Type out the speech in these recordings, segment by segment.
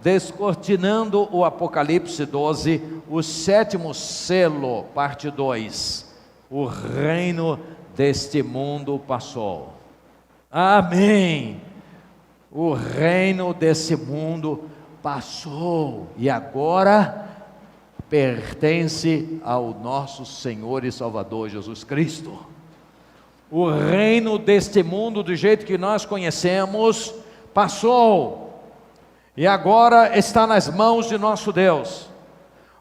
Descortinando o Apocalipse 12, o sétimo selo, parte 2. O reino deste mundo passou. Amém. O reino desse mundo passou e agora pertence ao nosso Senhor e Salvador Jesus Cristo. O reino deste mundo, do jeito que nós conhecemos, passou e agora está nas mãos de nosso Deus.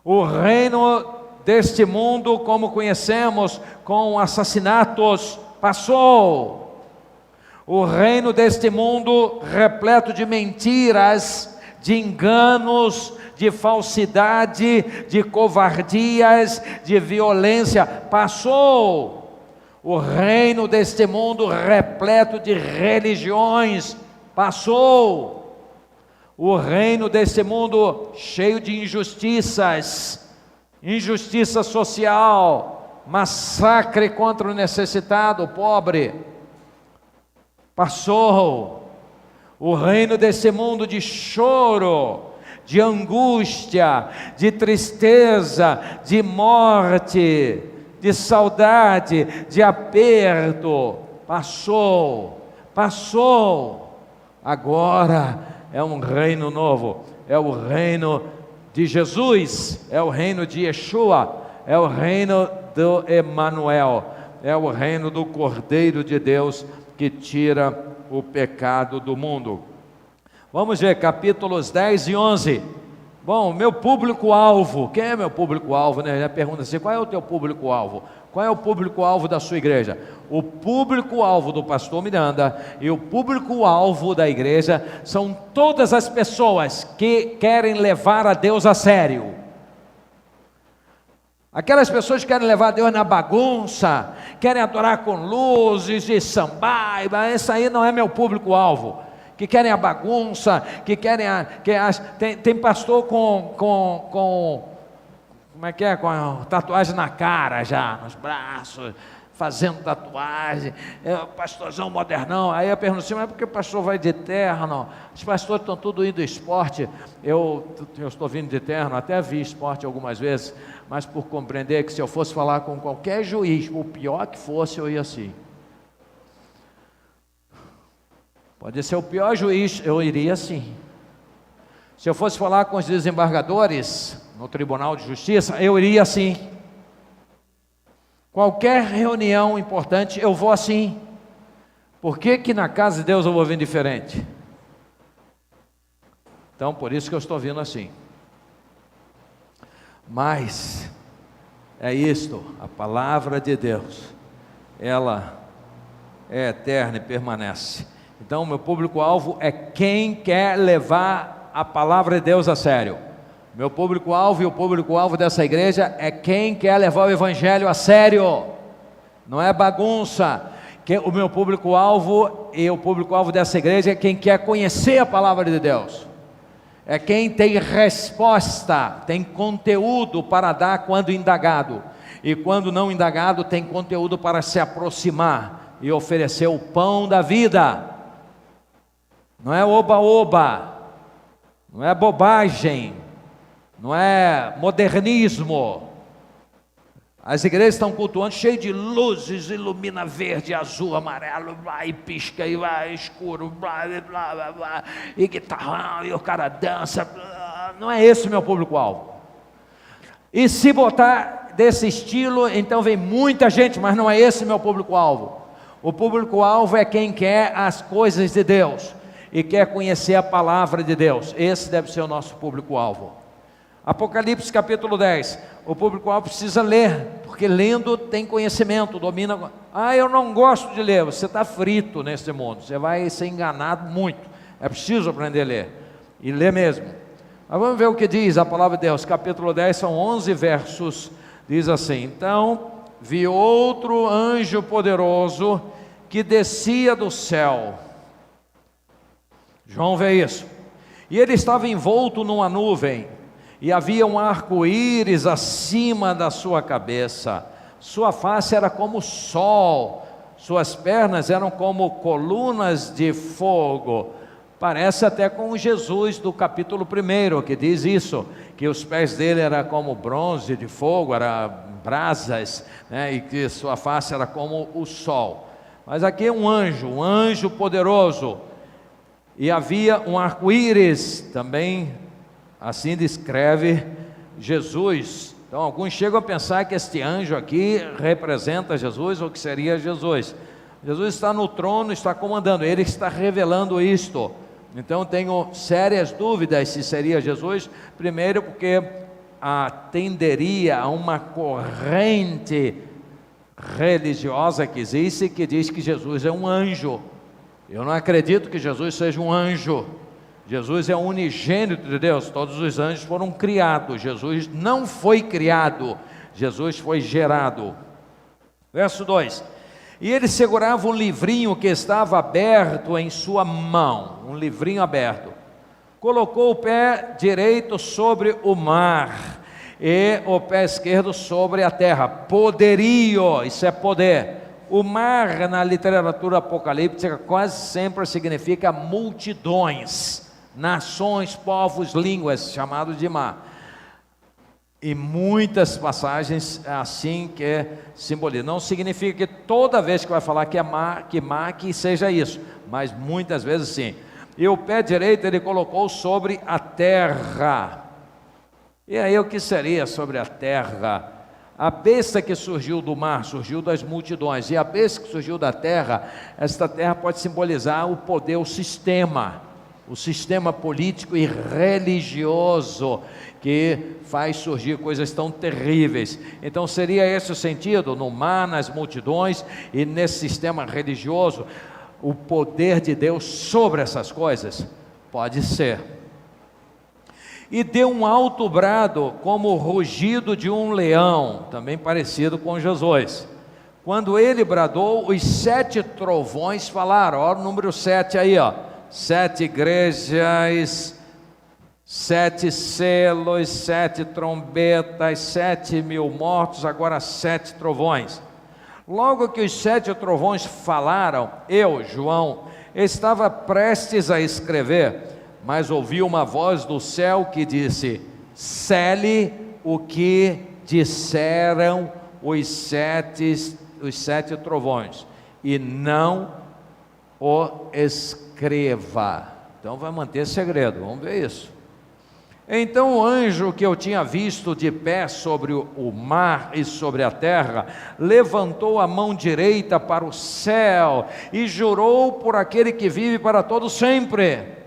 O reino deste mundo, como conhecemos, com assassinatos, passou. O reino deste mundo repleto de mentiras, de enganos, de falsidade, de covardias, de violência, passou. O reino deste mundo repleto de religiões, passou. O reino desse mundo cheio de injustiças, injustiça social, massacre contra o necessitado, o pobre, passou. O reino desse mundo de choro, de angústia, de tristeza, de morte, de saudade, de aperto, passou, passou. Agora é um reino novo, é o reino de Jesus, é o reino de Yeshua, é o reino do Emanuel, é o reino do Cordeiro de Deus que tira o pecado do mundo. Vamos ver capítulos 10 e 11. Bom, meu público-alvo, quem é meu público-alvo, né? Ele pergunta assim, qual é o teu público-alvo? Qual é o público-alvo da sua igreja? O público-alvo do pastor Miranda e o público-alvo da igreja são todas as pessoas que querem levar a Deus a sério. Aquelas pessoas que querem levar Deus na bagunça, querem adorar com luzes e sambar, esse aí não é meu público-alvo. Que querem a bagunça, que querem tem pastor com como é que é, com a tatuagem na cara já, nos braços, fazendo tatuagem, pastorzão modernão. Aí eu pergunto assim, mas por que o pastor vai de terno? Os pastores estão tudo indo esporte. Eu estou vindo de terno, até vi esporte algumas vezes, mas por compreender que se eu fosse falar com qualquer juiz, o pior que fosse, eu ia assim. Pode ser o pior juiz, eu iria assim. Se eu fosse falar com os desembargadores no Tribunal de Justiça, eu iria assim. Qualquer reunião importante, eu vou assim. Por que na casa de Deus eu vou vir diferente? Então, por isso que eu estou vindo assim. Mas, é isto, a palavra de Deus, ela é eterna e permanece. Então, meu público-alvo é quem quer levar a palavra de Deus a sério. Meu público-alvo e o público-alvo dessa igreja é quem quer levar o evangelho a sério. Não é bagunça. O meu público-alvo e o público-alvo dessa igreja é quem quer conhecer a palavra de Deus. É quem tem resposta, tem conteúdo para dar quando indagado. E quando não indagado, tem conteúdo para se aproximar e oferecer o pão da vida. Não é oba-oba, não é bobagem, não é modernismo. As igrejas estão cultuando cheio de luzes, ilumina verde, azul, amarelo, vai, pisca e vai escuro, blá, blá, blá, blá, e guitarrão, e o cara dança, blá. Não é esse o meu público-alvo. E se botar desse estilo, então vem muita gente, mas não é esse o meu público-alvo. O público-alvo é quem quer as coisas de Deus e quer conhecer a palavra de Deus. Esse deve ser o nosso público-alvo. Apocalipse capítulo 10, o público-alvo precisa ler, porque lendo tem conhecimento, domina. Eu não gosto de ler. Você está frito nesse mundo, você vai ser enganado muito. É preciso aprender a ler, e ler mesmo. Mas vamos ver o que diz a palavra de Deus, capítulo 10, são 11 versos, diz assim: então vi outro anjo poderoso que descia do céu. João vê isso, e ele estava envolto numa nuvem, e havia um arco-íris acima da sua cabeça, sua face era como o sol, suas pernas eram como colunas de fogo, Parece até com Jesus do capítulo 1, que diz isso, que os pés dele eram como bronze de fogo, eram brasas, né, e que sua face era como o sol. Mas aqui é um anjo poderoso, e havia um arco-íris, também assim descreve Jesus. Então alguns chegam a pensar que este anjo aqui representa Jesus, ou que seria Jesus. Jesus está no trono, está comandando, ele está revelando isto. Então tenho sérias dúvidas se seria Jesus. Primeiro porque atenderia a uma corrente religiosa que existe, que diz que Jesus é um anjo. Eu não acredito que Jesus seja um anjo. Jesus é o unigênito de Deus, todos os anjos foram criados, Jesus não foi criado, Jesus foi gerado. Verso 2: e ele segurava um livrinho que estava aberto em sua mão, um livrinho aberto. Colocou o pé direito sobre o mar e o pé esquerdo sobre a terra. Poderio, isso é poder. O mar na literatura apocalíptica quase sempre significa multidões, nações, povos, línguas, chamado de mar. E muitas passagens assim que simboliza. Não significa que toda vez que vai falar que é mar, que seja isso, mas muitas vezes sim. E o pé direito ele colocou sobre a terra. E aí o que seria sobre a terra? A besta que surgiu do mar, surgiu das multidões. E a besta que surgiu da terra, esta terra pode simbolizar o poder, o sistema político e religioso que faz surgir coisas tão terríveis. Então seria esse o sentido, no mar, nas multidões e nesse sistema religioso, o poder de Deus sobre essas coisas? Pode ser. E deu um alto brado como o rugido de um leão, também parecido com Jesus. Quando ele bradou, os 7 trovões falaram. Olha o número 7 aí, ó. 7 igrejas, 7 selos, 7 trombetas, 7.000 mortos, agora 7 trovões. Logo que os 7 trovões falaram, eu, João, estava prestes a escrever, mas ouvi uma voz do céu que disse: sele o que disseram os sete trovões, e não o escreva. Então vai manter segredo, vamos ver isso. Então o anjo que eu tinha visto de pé sobre o mar e sobre a terra, levantou a mão direita para o céu e jurou por aquele que vive para todo sempre.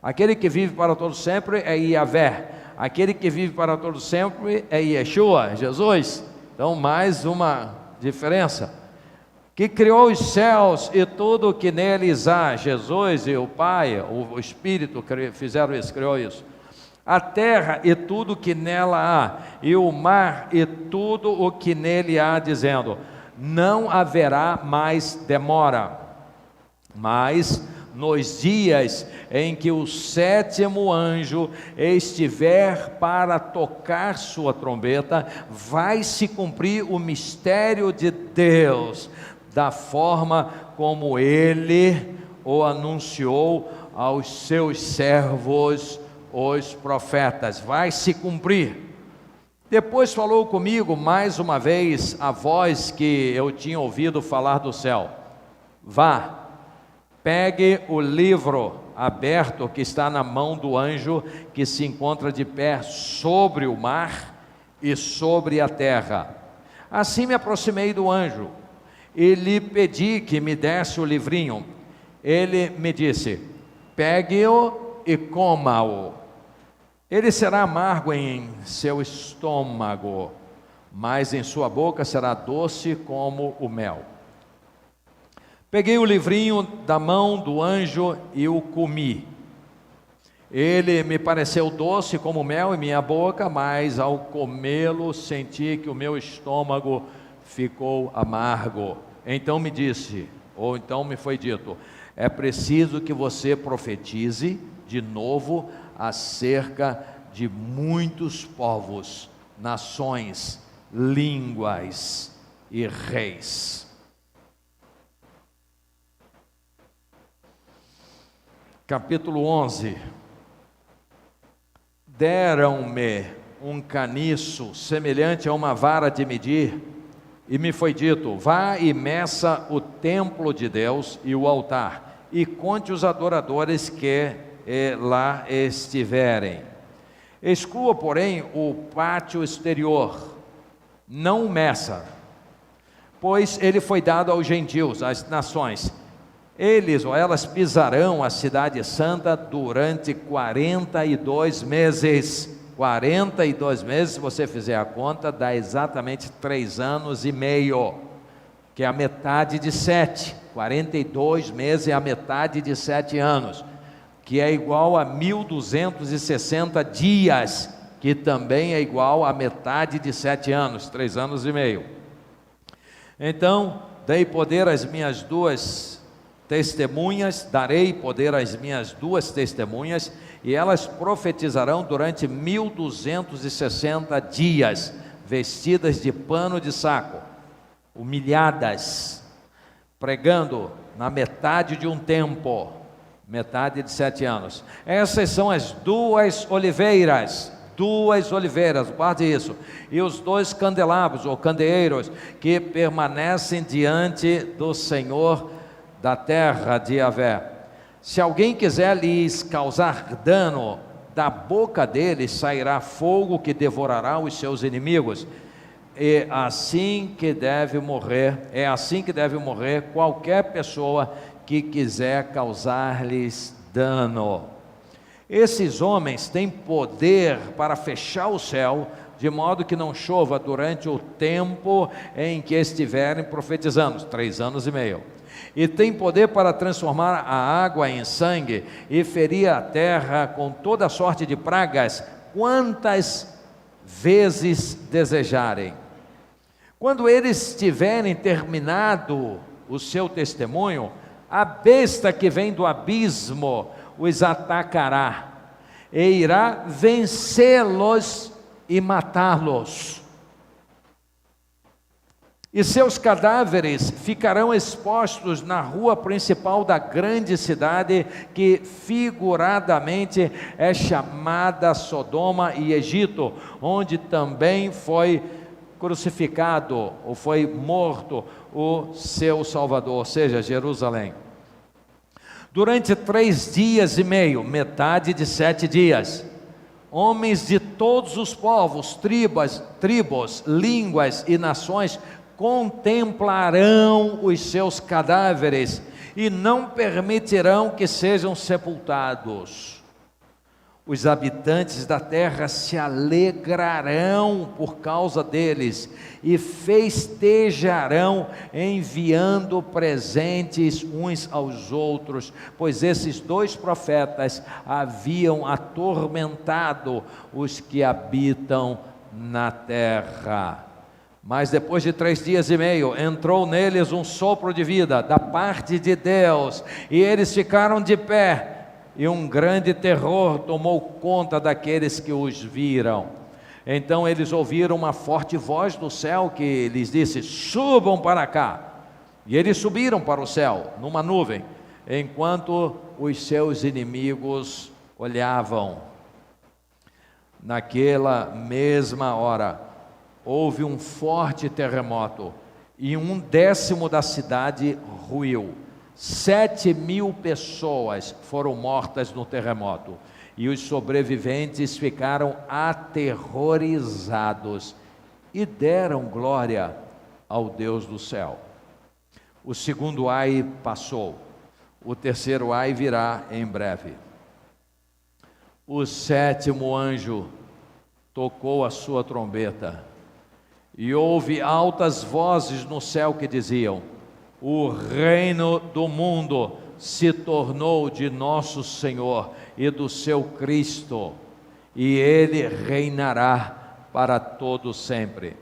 Aquele que vive para todo sempre é Yahvé, aquele que vive para todo sempre é Yeshua, Jesus. Então mais uma diferença. Que criou os céus e tudo o que neles há. Jesus e o Pai, o Espírito fizeram isso, criou isso. A terra e tudo o que nela há, e o mar e tudo o que nele há, dizendo: não haverá mais demora. Mas nos dias em que o 7º anjo estiver para tocar sua trombeta, vai se cumprir o mistério de Deus, da forma como ele o anunciou aos seus servos, os profetas. Vai se cumprir. Depois falou comigo mais uma vez a voz que eu tinha ouvido falar do céu: vá, pegue o livro aberto que está na mão do anjo que se encontra de pé sobre o mar e sobre a terra. Assim me aproximei do anjo e lhe pedi que me desse o livrinho. Ele me disse: pegue-o e coma-o. Ele será amargo em seu estômago, mas em sua boca será doce como o mel. Peguei o livrinho da mão do anjo e o comi. Ele me pareceu doce como mel em minha boca, mas ao comê-lo senti que o meu estômago ficou amargo. Então me disse, ou então me foi dito: é preciso que você profetize de novo acerca de muitos povos, nações, línguas e reis. capítulo 11. Deram-me um caniço semelhante a uma vara de medir, e me foi dito: vá e meça o templo de Deus e o altar, e conte os adoradores que lá estiverem. Exclua, porém, o pátio exterior, não o meça, pois ele foi dado aos gentios, às nações. Eles ou elas pisarão a cidade santa durante 42 meses. 42 meses, se você fizer a conta, dá exatamente 3 anos e meio, que é a metade de 7. 42 meses é a metade de 7 anos, que é igual a 1260 dias, que também é igual a metade de 7 anos, 3 anos e meio. Então, dei poder às minhas duas testemunhas, darei poder às minhas duas testemunhas, e elas profetizarão durante 1260 dias, vestidas de pano de saco, humilhadas, pregando na metade de um tempo, metade de 7 anos. Essas são as duas oliveiras, guarde isso, e os 2 candelabros ou candeeiros que permanecem diante do Senhor da terra de Yahvé. Se alguém quiser lhes causar dano, da boca deles sairá fogo que devorará os seus inimigos. É assim que deve morrer qualquer pessoa que quiser causar-lhes dano. Esses homens têm poder para fechar o céu, de modo que não chova durante o tempo em que estiverem profetizando, 3 anos e meio. E tem poder para transformar a água em sangue e ferir a terra com toda sorte de pragas, quantas vezes desejarem. Quando eles tiverem terminado o seu testemunho, a besta que vem do abismo os atacará e irá vencê-los e matá-los. E seus cadáveres ficarão expostos na rua principal da grande cidade, que figuradamente é chamada Sodoma e Egito, onde também foi crucificado, ou foi morto, o seu Salvador, ou seja, Jerusalém. Durante 3 dias e meio, metade de 7 dias, homens de todos os povos, tribos, línguas e nações contemplarão os seus cadáveres e não permitirão que sejam sepultados. Os habitantes da terra se alegrarão por causa deles e festejarão, enviando presentes uns aos outros, pois esses 2 profetas haviam atormentado os que habitam na terra. Mas depois de 3 dias e meio, entrou neles um sopro de vida da parte de Deus, e eles ficaram de pé, e um grande terror tomou conta daqueles que os viram. Então eles ouviram uma forte voz do céu que lhes disse: subam para cá. E eles subiram para o céu, numa nuvem, enquanto os seus inimigos olhavam. Naquela mesma hora, houve um forte terremoto, e 1/10 da cidade ruiu. 7.000 pessoas foram mortas no terremoto, e os sobreviventes ficaram aterrorizados e deram glória ao Deus do céu. O segundo ai passou, o terceiro ai virá em breve. O 7º anjo tocou a sua trombeta, e houve altas vozes no céu que diziam: o reino do mundo se tornou de nosso Senhor e do seu Cristo, e ele reinará para todo sempre.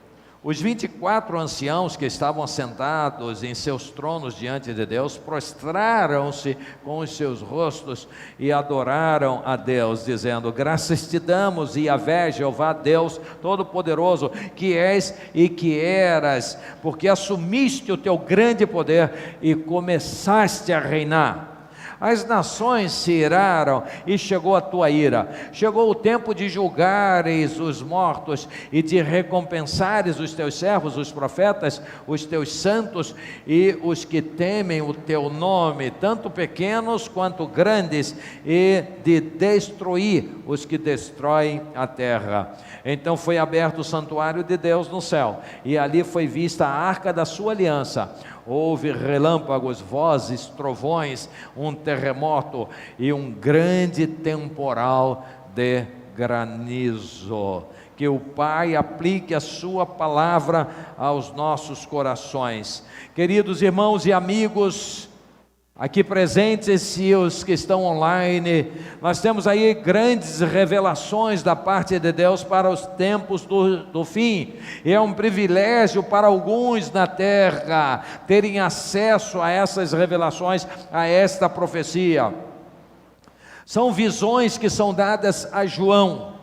Os 24 anciãos que estavam assentados em seus tronos diante de Deus, prostraram-se com os seus rostos e adoraram a Deus, dizendo: graças te damos, Yahvé, Jeová Deus Todo-Poderoso, que és e que eras, porque assumiste o teu grande poder e começaste a reinar. As nações se iraram e chegou a tua ira. Chegou o tempo de julgares os mortos e de recompensares os teus servos, os profetas, os teus santos e os que temem o teu nome, tanto pequenos quanto grandes, e de destruir os que destroem a terra. Então foi aberto o santuário de Deus no céu, e ali foi vista a arca da sua aliança. Houve relâmpagos, vozes, trovões, um terremoto e um grande temporal de granizo. Que o Pai aplique a sua palavra aos nossos corações. Queridos irmãos e amigos aqui presentes e os que estão online, nós temos aí grandes revelações da parte de Deus para os tempos do fim, e é um privilégio para alguns na terra terem acesso a essas revelações, a esta profecia. São visões que são dadas a João,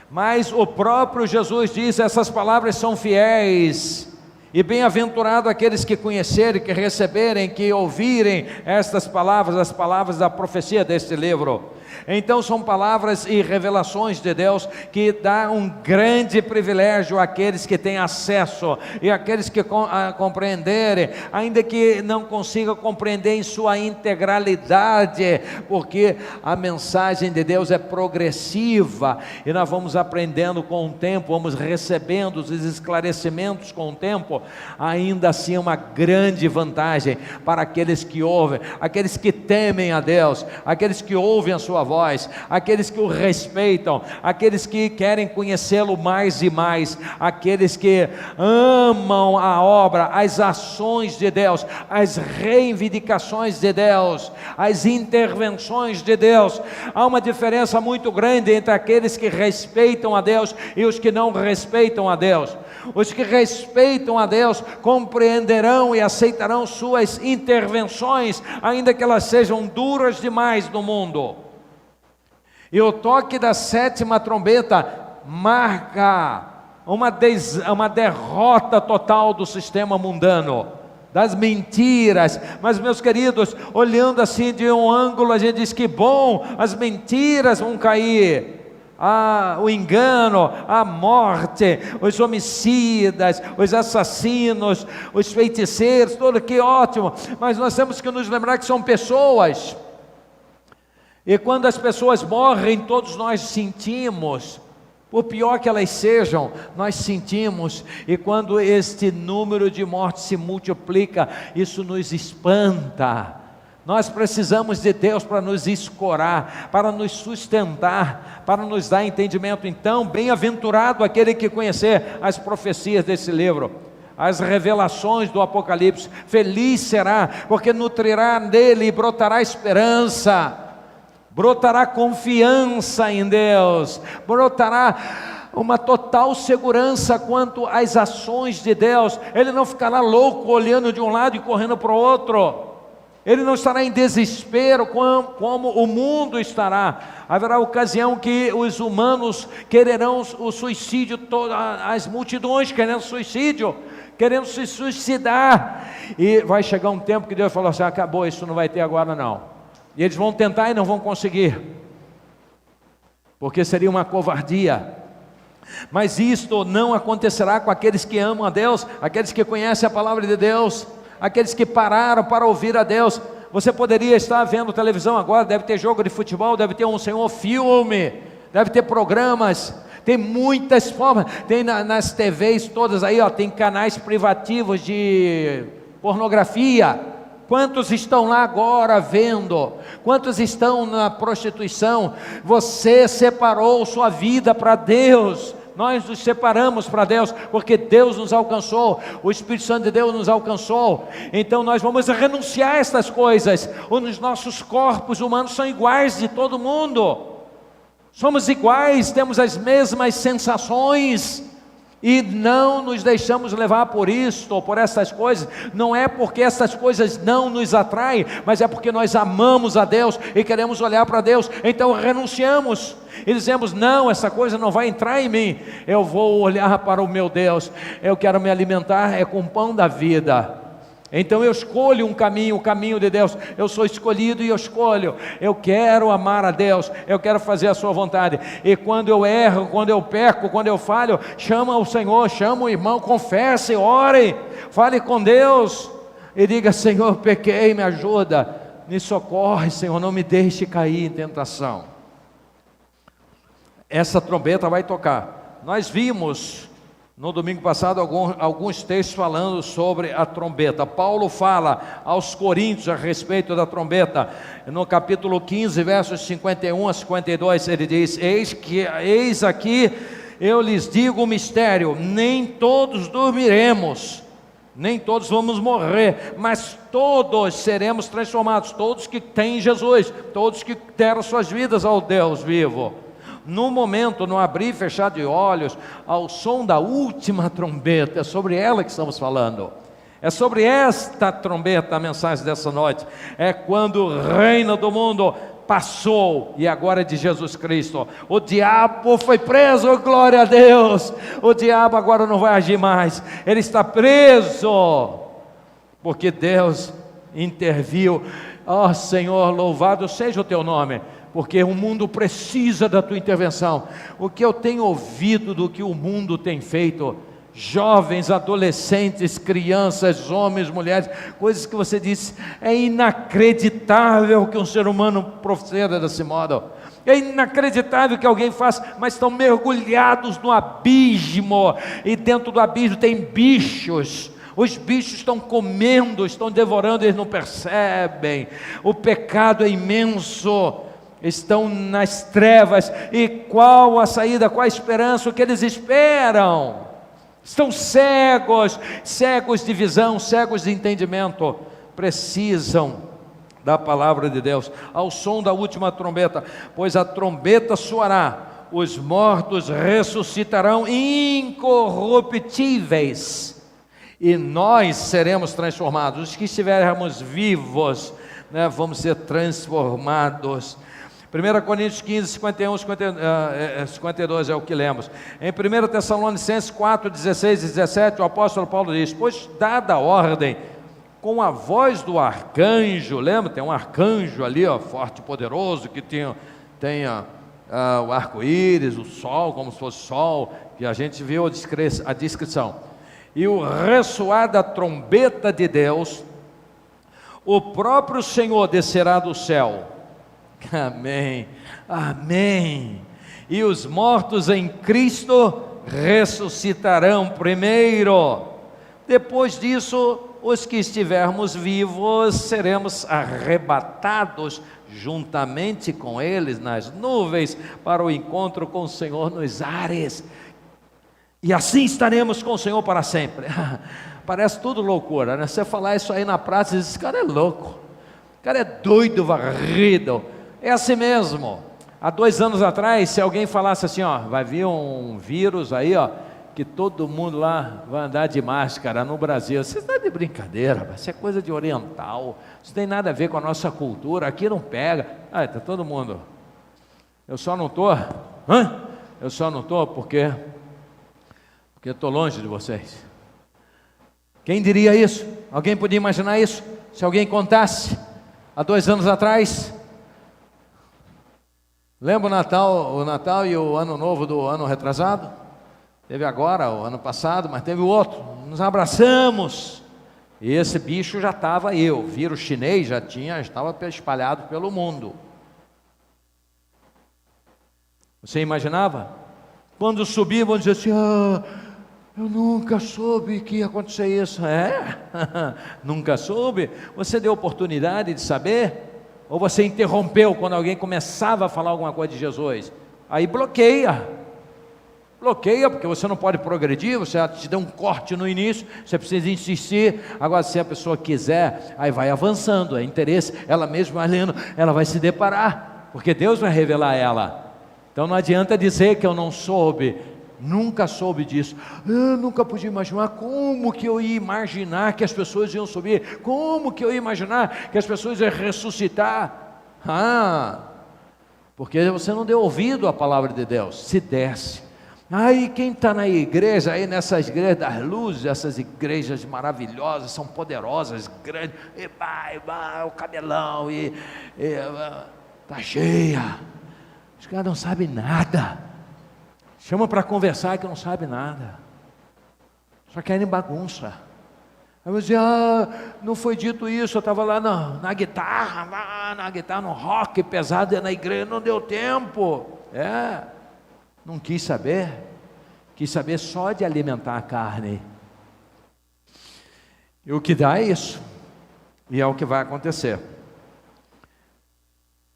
mas o próprio Jesus diz: essas palavras são fiéis, e bem-aventurado aqueles que conhecerem, que receberem, que ouvirem estas palavras, as palavras da profecia deste livro. Então são palavras e revelações de Deus que dá um grande privilégio àqueles que têm acesso e àqueles que compreenderem, ainda que não consigam compreender em sua integralidade, porque a mensagem de Deus é progressiva e nós vamos aprendendo com o tempo, vamos recebendo os esclarecimentos com o tempo. Ainda assim, uma grande vantagem para aqueles que ouvem, aqueles que temem a Deus, aqueles que ouvem a sua voz, aqueles que o respeitam, aqueles que querem conhecê-lo mais e mais, aqueles que amam a obra, as ações de Deus, as reivindicações de Deus, as intervenções de Deus. Há uma diferença muito grande entre aqueles que respeitam a Deus e os que não respeitam a Deus. Os que respeitam a Deus compreenderão e aceitarão suas intervenções, ainda que elas sejam duras demais no mundo. E o toque da sétima trombeta marca uma derrota total do sistema mundano, das mentiras. Mas, meus queridos, olhando assim de um ângulo, a gente diz que bom, as mentiras vão cair. O engano, a morte, os homicidas, os assassinos, os feiticeiros, tudo que ótimo, mas nós temos que nos lembrar que são pessoas, e quando as pessoas morrem, todos nós sentimos, por pior que elas sejam, nós sentimos, e quando este número de mortes se multiplica, isso nos espanta. Nós precisamos de Deus para nos escorar, para nos sustentar, para nos dar entendimento. Então, bem-aventurado aquele que conhecer as profecias desse livro, as revelações do Apocalipse. Feliz será, porque nutrirá nele e brotará esperança, brotará confiança em Deus, brotará uma total segurança quanto às ações de Deus. Ele não ficará louco olhando de um lado e correndo para o outro. Ele não estará em desespero como o mundo estará. Haverá ocasião que os humanos quererão o suicídio, as multidões querendo suicídio, querendo se suicidar, e vai chegar um tempo que Deus falou assim: acabou, isso não vai ter agora não. E eles vão tentar e não vão conseguir, porque seria uma covardia. Mas isto não acontecerá com aqueles que amam a Deus, aqueles que conhecem a palavra de Deus, aqueles que pararam para ouvir a Deus. Você poderia estar vendo televisão agora, deve ter jogo de futebol, deve ter um senhor filme, deve ter programas, tem muitas formas, tem nas TVs todas aí, tem canais privativos de pornografia. Quantos estão lá agora vendo? Quantos estão na prostituição? Você separou sua vida para Deus. Nós nos separamos para Deus, porque Deus nos alcançou, o Espírito Santo de Deus nos alcançou. Então nós vamos renunciar a estas coisas. Os nossos corpos humanos são iguais de todo mundo, somos iguais, temos as mesmas sensações, e não nos deixamos levar por isto ou por essas coisas. Não é porque essas coisas não nos atraem, mas é porque nós amamos a Deus e queremos olhar para Deus. Então renunciamos e dizemos: não, essa coisa não vai entrar em mim, eu vou olhar para o meu Deus, eu quero me alimentar com o pão da vida. Então eu escolho um caminho, o caminho de Deus. Eu sou escolhido e eu escolho. Eu quero amar a Deus, eu quero fazer a sua vontade. E quando eu erro, quando eu peco, quando eu falho, chama o Senhor, chama o irmão, confesse, ore, fale com Deus e diga: Senhor, pequei, me ajuda, me socorre, Senhor, não me deixe cair em tentação. Essa trombeta vai tocar. Nós vimos no domingo passado alguns textos falando sobre a trombeta. Paulo fala aos Coríntios a respeito da trombeta. No capítulo 15, versos 51 a 52, ele diz: Eis aqui, eu lhes digo o mistério, nem todos dormiremos, nem todos vamos morrer, mas todos seremos transformados, todos que têm Jesus, todos que deram suas vidas ao Deus vivo. No momento, no abrir e fechar de olhos, ao som da última trombeta, é sobre ela que estamos falando. É sobre esta trombeta a mensagem dessa noite. É quando o reino do mundo passou e agora é de Jesus Cristo. O diabo foi preso, glória a Deus. O diabo agora não vai agir mais, ele está preso, porque Deus interviu. Ó Senhor, louvado seja o teu nome, porque o mundo precisa da tua intervenção. O que eu tenho ouvido do que o mundo tem feito, jovens, adolescentes, crianças, homens, mulheres, coisas que você diz: é inacreditável que um ser humano proceda desse modo, é inacreditável que alguém faça, mas estão mergulhados no abismo, e dentro do abismo tem bichos. Os bichos estão comendo, estão devorando, eles não percebem. O pecado é imenso, estão nas trevas. E qual a saída, qual a esperança? O que eles esperam? Estão cegos, cegos de visão, cegos de entendimento. Precisam da palavra de Deus. Ao som da última trombeta, pois a trombeta soará, os mortos ressuscitarão incorruptíveis, e nós seremos transformados. Os que estivermos vivos, vamos ser transformados. 1 Coríntios 15, 51, 52 é o que lemos. Em 1 Tessalonicenses 4, 16 e 17, o apóstolo Paulo diz: pois dada a ordem, com a voz do arcanjo, lembra? Tem um arcanjo ali, forte e poderoso, que tem o arco-íris, o sol, como se fosse sol, que a gente viu a descrição. E o ressoar da trombeta de Deus, o próprio Senhor descerá do céu. Amém, amém. E os mortos em Cristo ressuscitarão primeiro. Depois disso, os que estivermos vivos seremos arrebatados juntamente com eles nas nuvens para o encontro com o Senhor nos ares. E assim estaremos com o Senhor para sempre. Parece tudo loucura, né? Você falar isso aí na praça, esse cara é louco, o cara é doido, varrido. É assim mesmo. Há 2 anos atrás, se alguém falasse assim, vai vir um vírus aí, que todo mundo lá vai andar de máscara no Brasil, você está de brincadeira, isso é coisa de oriental, isso não tem nada a ver com a nossa cultura, aqui não pega. Está todo mundo. Eu só não estou, eu só não estou porque estou longe de vocês. Quem diria isso? Alguém podia imaginar isso? Se alguém contasse há 2 anos atrás? Lembra o Natal e o Ano Novo do ano retrasado? Teve agora, o ano passado, mas teve o outro. Nos abraçamos. E esse bicho já estava aí. O vírus chinês já estava espalhado pelo mundo. Você imaginava? Quando subia, vão dizer assim: eu nunca soube que ia acontecer isso. Nunca soube? Você deu oportunidade de saber? Ou você interrompeu quando alguém começava a falar alguma coisa de Jesus? Aí bloqueia, porque você não pode progredir, você te deu um corte no início, você precisa insistir. Agora, se a pessoa quiser, aí vai avançando, é interesse, ela mesma vai lendo, ela vai se deparar, porque Deus vai revelar ela. Então não adianta dizer que eu não soube, nunca soube disso. Eu nunca podia imaginar. Como que eu ia imaginar que as pessoas iam subir? Como que eu ia imaginar que as pessoas iam ressuscitar? Porque você não deu ouvido à palavra de Deus. Se desse, Aí quem está na igreja, aí nessas igrejas das luzes, essas igrejas maravilhosas, são poderosas, grandes, e vai, o cabelão, está cheia. Os caras não sabem nada. Chama para conversar que não sabe nada. Só querem bagunça. Aí eu dizia, não foi dito isso, eu estava lá na guitarra, no rock pesado na igreja, não deu tempo. Não quis saber só de alimentar a carne. E o que dá é isso, e é o que vai acontecer.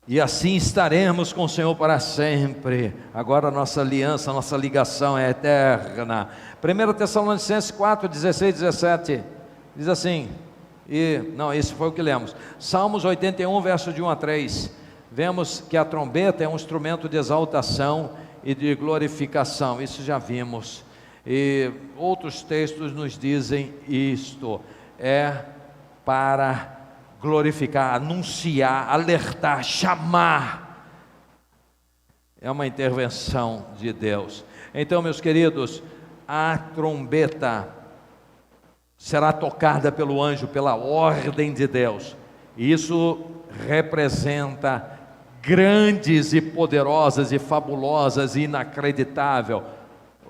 E assim estaremos com o Senhor para sempre. Agora a nossa aliança, a nossa ligação é eterna. 1 Tessalonicenses 4, 16, 17, diz assim, isso foi o que lemos. Salmos 81, verso de 1 a 3, vemos que a trombeta é um instrumento de exaltação e de glorificação, isso já vimos. E outros textos nos dizem isto, é para glorificar, anunciar, alertar, chamar. É uma intervenção de Deus. Então, meus queridos, a trombeta será tocada pelo anjo, pela ordem de Deus. Isso representa grandes e poderosas e fabulosas e inacreditáveis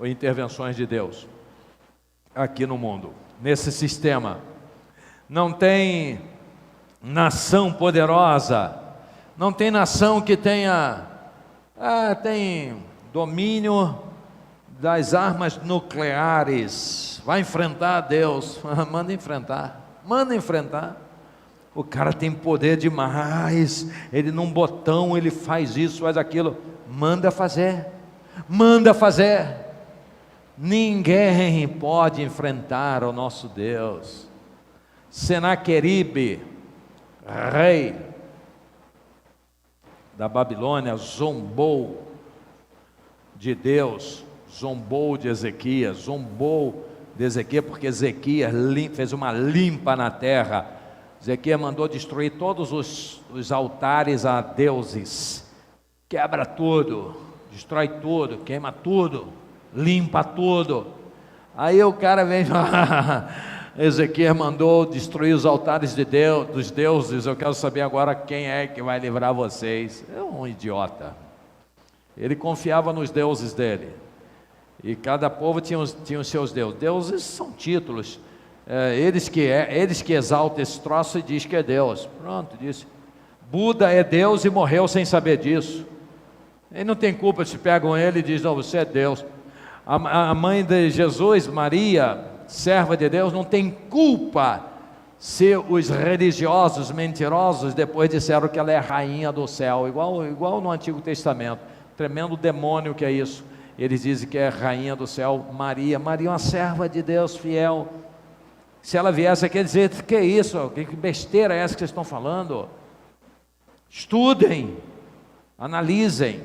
intervenções de Deus aqui no mundo, nesse sistema. Não tem nação poderosa, não tem nação que tenha tem domínio das armas nucleares, vai enfrentar Deus. Manda enfrentar. O cara tem poder demais, ele num botão, ele faz isso, faz aquilo, manda fazer. Ninguém pode enfrentar o nosso Deus. Senaqueribe, rei da Babilônia, zombou de Deus, zombou de Ezequias, porque Ezequias fez uma limpa na terra. Ezequias mandou destruir todos os altares a deuses, quebra tudo, destrói tudo, queima tudo, limpa tudo. Aí o cara vem Ezequias mandou destruir os altares dos deuses, eu quero saber agora quem é que vai livrar vocês. É um idiota. Ele confiava nos deuses dele, e cada povo tinha os seus deuses. Deuses são títulos, eles que exaltam esse troço e diz que é Deus. Pronto, disse. Buda é Deus e morreu sem saber disso. Ele não tem culpa se pegam ele e dizem, não, você é Deus. A mãe de Jesus, Maria, serva de Deus, não tem culpa se os religiosos mentirosos depois disseram que ela é rainha do céu, igual no Antigo Testamento. Tremendo demônio que é isso. Eles dizem que é rainha do céu. Maria é uma serva de Deus fiel. Se ela viesse aqui dizer, que é isso? Que besteira é essa que vocês estão falando? Estudem, analisem.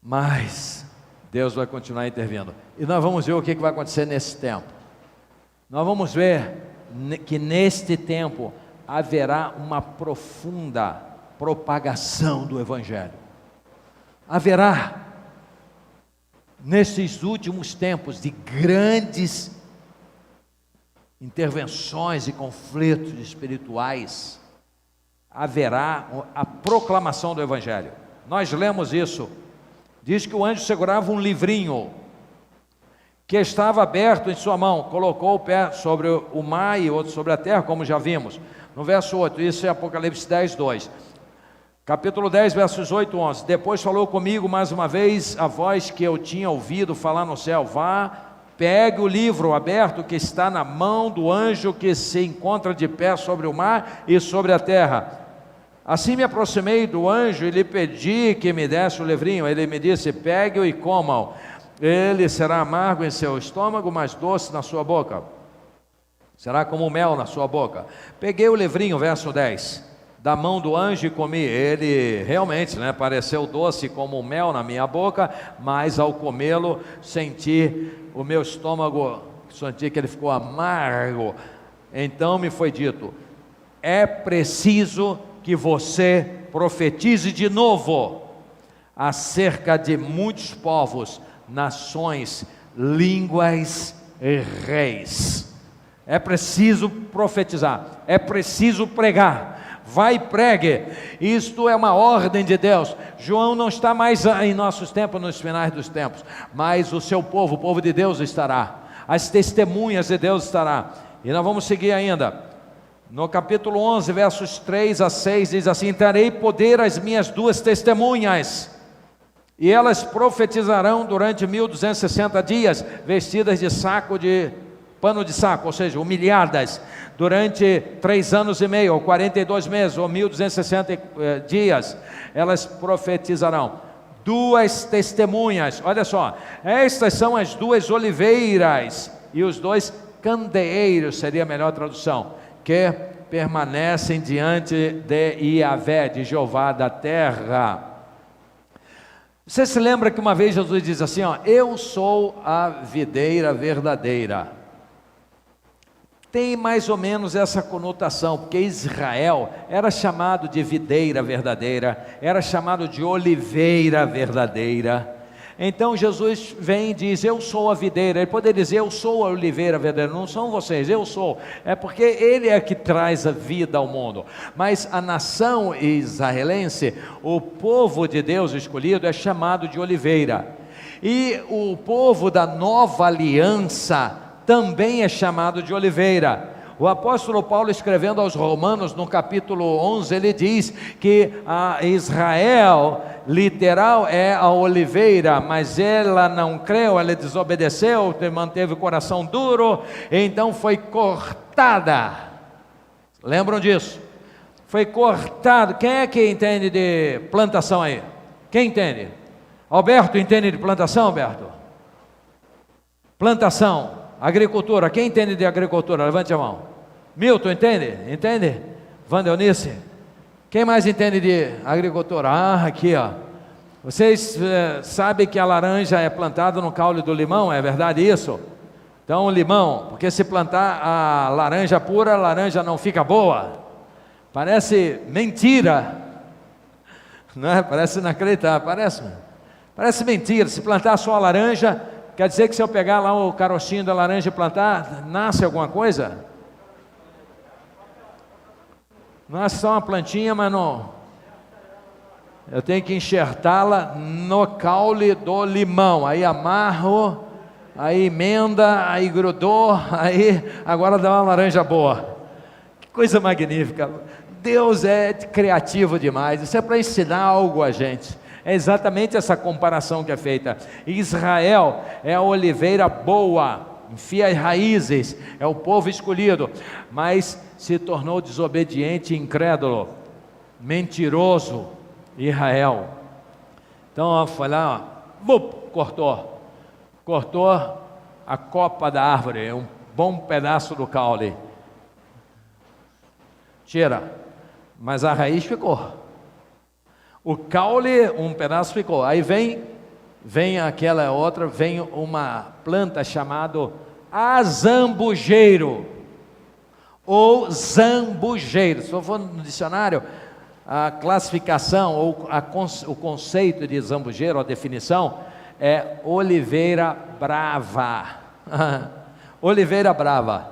Mas Deus vai continuar intervindo. E nós vamos ver o que vai acontecer nesse tempo. Nós vamos ver que neste tempo haverá uma profunda propagação do Evangelho. Haverá, nesses últimos tempos de grandes intervenções e conflitos espirituais, haverá a proclamação do Evangelho. Nós lemos isso. Diz que o anjo segurava um livrinho que estava aberto em sua mão, colocou o pé sobre o mar e outro sobre a terra, como já vimos. No verso 8, isso é Apocalipse 10, 2. Capítulo 10, versos 8 e 11. Depois falou comigo mais uma vez a voz que eu tinha ouvido falar no céu. Vá, pegue o livro aberto que está na mão do anjo que se encontra de pé sobre o mar e sobre a terra. Assim me aproximei do anjo e lhe pedi que me desse o livrinho. Ele me disse, pegue-o e coma-o. Ele será amargo em seu estômago, mas doce na sua boca. Será como mel na sua boca. Peguei o livrinho, verso 10, da mão do anjo e comi. Ele realmente pareceu doce como mel na minha boca, mas ao comê-lo senti o meu estômago, senti que ele ficou amargo. Então me foi dito, é preciso que você profetize de novo acerca de muitos povos, nações, línguas e reis. É preciso profetizar, é preciso pregar. Vai e pregue. Isto é uma ordem de Deus. João não está mais em nossos tempos, nos finais dos tempos, mas o seu povo, o povo de Deus estará. As testemunhas de Deus estará. E nós vamos seguir ainda. No capítulo 11, versos 3 a 6, diz assim: darei poder às minhas duas testemunhas, e elas profetizarão durante 1260 dias, vestidas de pano de saco, ou seja, humilhadas, durante 3 anos e meio, ou 42 meses, ou 1260 dias, elas profetizarão. Duas testemunhas, olha só, estas são as duas oliveiras, e os dois candeeiros, seria a melhor tradução, que permanecem diante de Yahvé, de Jeová da terra. Você se lembra que uma vez Jesus diz assim, eu sou a videira verdadeira. Tem mais ou menos essa conotação, porque Israel era chamado de videira verdadeira, era chamado de oliveira verdadeira. Então Jesus vem e diz, eu sou a videira. Ele poderia dizer, eu sou a oliveira verdadeira. Não são vocês, eu sou. É porque Ele é que traz a vida ao mundo. Mas a nação israelense, o povo de Deus escolhido, é chamado de oliveira. E o povo da nova aliança também é chamado de oliveira. O apóstolo Paulo, escrevendo aos Romanos, no capítulo 11, ele diz que a Israel literal é a oliveira, mas ela não creu, ela desobedeceu, manteve o coração duro, então foi cortada. Lembram disso? Foi cortado. Quem é que entende de plantação aí? Quem entende? Alberto entende de plantação, Alberto? Plantação. Agricultura, quem entende de agricultura? Levante a mão. Milton, entende? Entende? Vandelnice? Quem mais entende de agricultura? Aqui vocês sabem que a laranja é plantada no caule do limão, é verdade isso? Então o limão, porque se plantar a laranja pura, a laranja não fica boa. Parece mentira, não é? Parece inacreditável, parece mentira. Se plantar só a laranja, quer dizer que se eu pegar lá o carochinho da laranja e plantar, nasce alguma coisa? Nasce só uma plantinha, mas não. Eu tenho que enxertá-la no caule do limão. Aí amarro, aí emenda, aí grudou, aí agora dá uma laranja boa. Que coisa magnífica. Deus é criativo demais. Isso é para ensinar algo a gente. É exatamente essa comparação que é feita. Israel é a oliveira boa, enfia as raízes, é o povo escolhido, mas se tornou desobediente e incrédulo, mentiroso. Israel. Então foi lá, cortou a copa da árvore, um bom pedaço do caule. Tira, mas a raiz ficou. O caule, um pedaço ficou. Aí vem aquela outra, vem uma planta chamada azambujeiro, ou zambujeiro. Se eu for no dicionário, a classificação, ou o conceito de zambujeiro, a definição, é oliveira brava. Oliveira brava.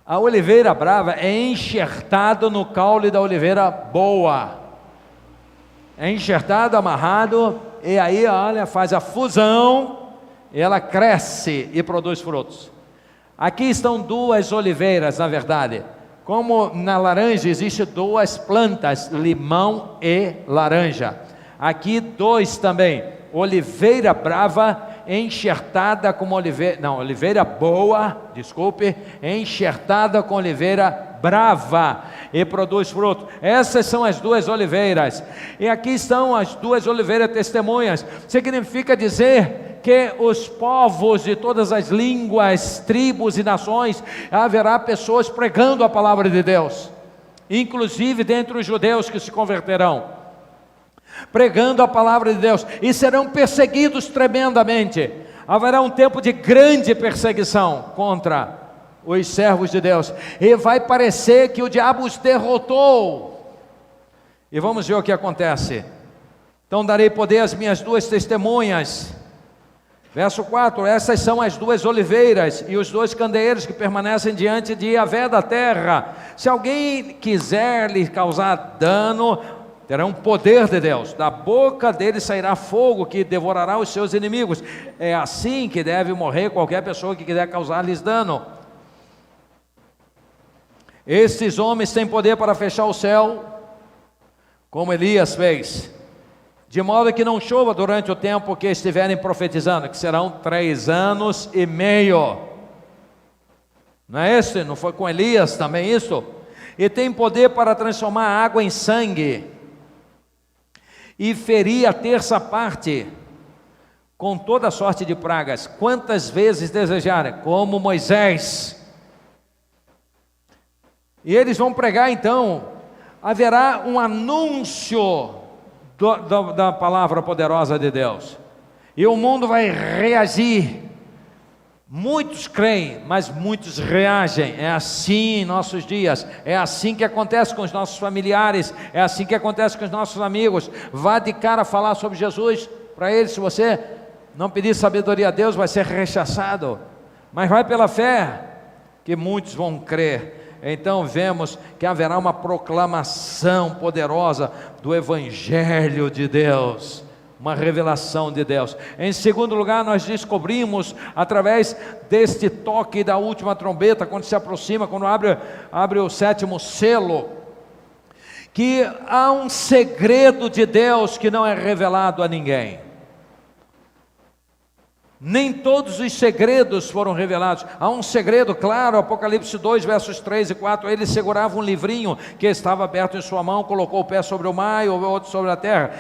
A oliveira brava é enxertada no caule da oliveira boa. É enxertado, amarrado, e aí, olha, faz a fusão, e ela cresce e produz frutos. Aqui estão duas oliveiras, na verdade. Como na laranja existe duas plantas, limão e laranja. Aqui dois também, oliveira brava, enxertada com oliveira boa, enxertada com oliveira brava, e produz fruto. Essas são as duas oliveiras, e aqui estão as duas oliveiras testemunhas. Significa dizer que os povos de todas as línguas, tribos e nações, haverá pessoas pregando a palavra de Deus, inclusive dentre os judeus que se converterão, pregando a palavra de Deus, e serão perseguidos tremendamente. Haverá um tempo de grande perseguição contra os servos de Deus, e vai parecer que o diabo os derrotou. E vamos ver o que acontece. Então darei poder às minhas 2 testemunhas. Verso 4, essas são as 2 oliveiras e os 2 candeeiros que permanecem diante de Yahvé da terra. Se alguém quiser lhe causar dano, terão poder de Deus, da boca dele sairá fogo que devorará os seus inimigos. É assim que deve morrer qualquer pessoa que quiser causar-lhes dano. Estes homens têm poder para fechar o céu, como Elias fez, de modo que não chova durante o tempo que estiverem profetizando, que serão 3 anos e meio. Não é esse? Não foi com Elias também isso? E tem poder para transformar a água em sangue, e ferir a 1/3 parte, com toda sorte de pragas, quantas vezes desejarem, como Moisés. E eles vão pregar então, haverá um anúncio da palavra poderosa de Deus, e o mundo vai reagir. Muitos creem, mas muitos reagem. É assim em nossos dias, é assim que acontece com os nossos familiares, é assim que acontece com os nossos amigos. Vá de cara falar sobre Jesus para eles. Se você não pedir sabedoria a Deus, vai ser rechaçado, mas vai pela fé que muitos vão crer. Então vemos que haverá uma proclamação poderosa do Evangelho de Deus, uma revelação de Deus. Em segundo lugar, nós descobrimos, através deste toque da última trombeta, quando se aproxima, quando abre o 7º selo, que há um segredo de Deus que não é revelado a ninguém. Nem todos os segredos foram revelados. Há um segredo, claro, Apocalipse 2, versos 3 e 4, ele segurava um livrinho que estava aberto em sua mão, colocou o pé sobre o mar e o outro sobre a terra,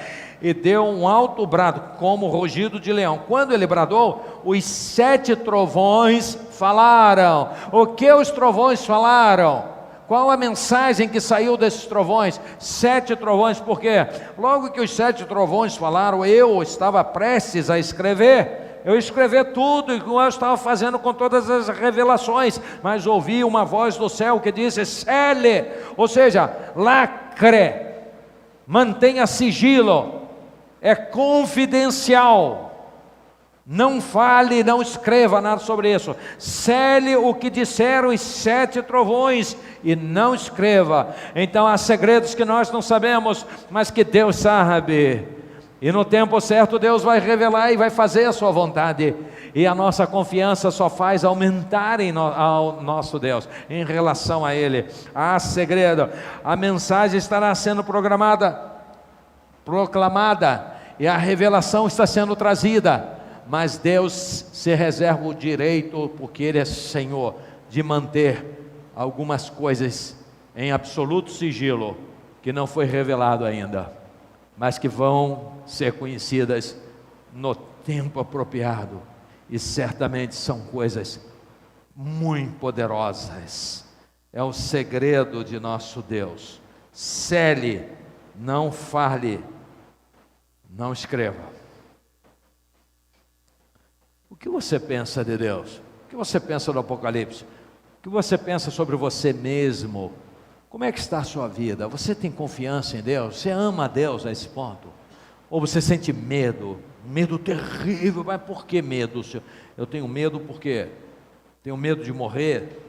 e deu um alto brado, como o rugido de leão. Quando ele bradou, os 7 trovões falaram. O que os trovões falaram? Qual a mensagem que saiu desses trovões? 7 trovões, por quê? Logo que os 7 trovões falaram, eu estava prestes a escrever tudo, igual eu estava fazendo com todas as revelações, mas ouvi uma voz do céu que disse: cele, ou seja, lacre, mantenha sigilo, é confidencial, não fale, não escreva nada sobre isso, cele o que disseram os 7 trovões e não escreva. Então há segredos que nós não sabemos, mas que Deus sabe. E no tempo certo Deus vai revelar e vai fazer a sua vontade, e a nossa confiança só faz aumentar ao nosso Deus, em relação a Ele. Há segredo, a mensagem estará sendo proclamada, e a revelação está sendo trazida, mas Deus se reserva o direito, porque Ele é Senhor, de manter algumas coisas em absoluto sigilo, que não foi revelado ainda, mas que vão ser conhecidas no tempo apropriado, e certamente são coisas muito poderosas. É o segredo de nosso Deus. Cele, não fale, não escreva. O que você pensa de Deus? O que você pensa do Apocalipse? O que você pensa sobre você mesmo? Como é que está a sua vida? Você tem confiança em Deus? Você ama a Deus a esse ponto? Ou você sente medo? Medo terrível. Mas por que medo, Senhor? Eu tenho medo porque tenho medo de morrer.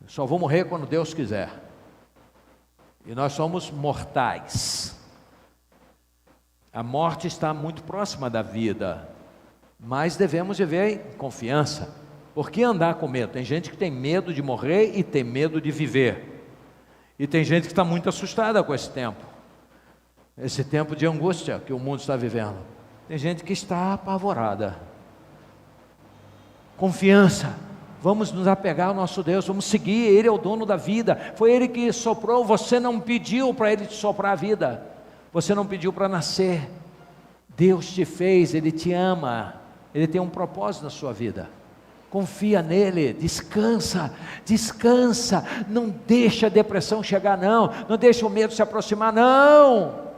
Eu só vou morrer quando Deus quiser. E nós somos mortais. A morte está muito próxima da vida, mas devemos viver em confiança. Por que andar com medo? Tem gente que tem medo de morrer e tem medo de viver. E tem gente que está muito assustada com esse tempo de angústia que o mundo está vivendo. Tem gente que está apavorada. Confiança, vamos nos apegar ao nosso Deus, vamos seguir, Ele é o dono da vida, foi Ele que soprou, você não pediu para Ele te soprar a vida, você não pediu para nascer, Deus te fez, Ele te ama, Ele tem um propósito na sua vida. Confia nele, descansa, não deixa a depressão chegar, não deixa o medo se aproximar, não.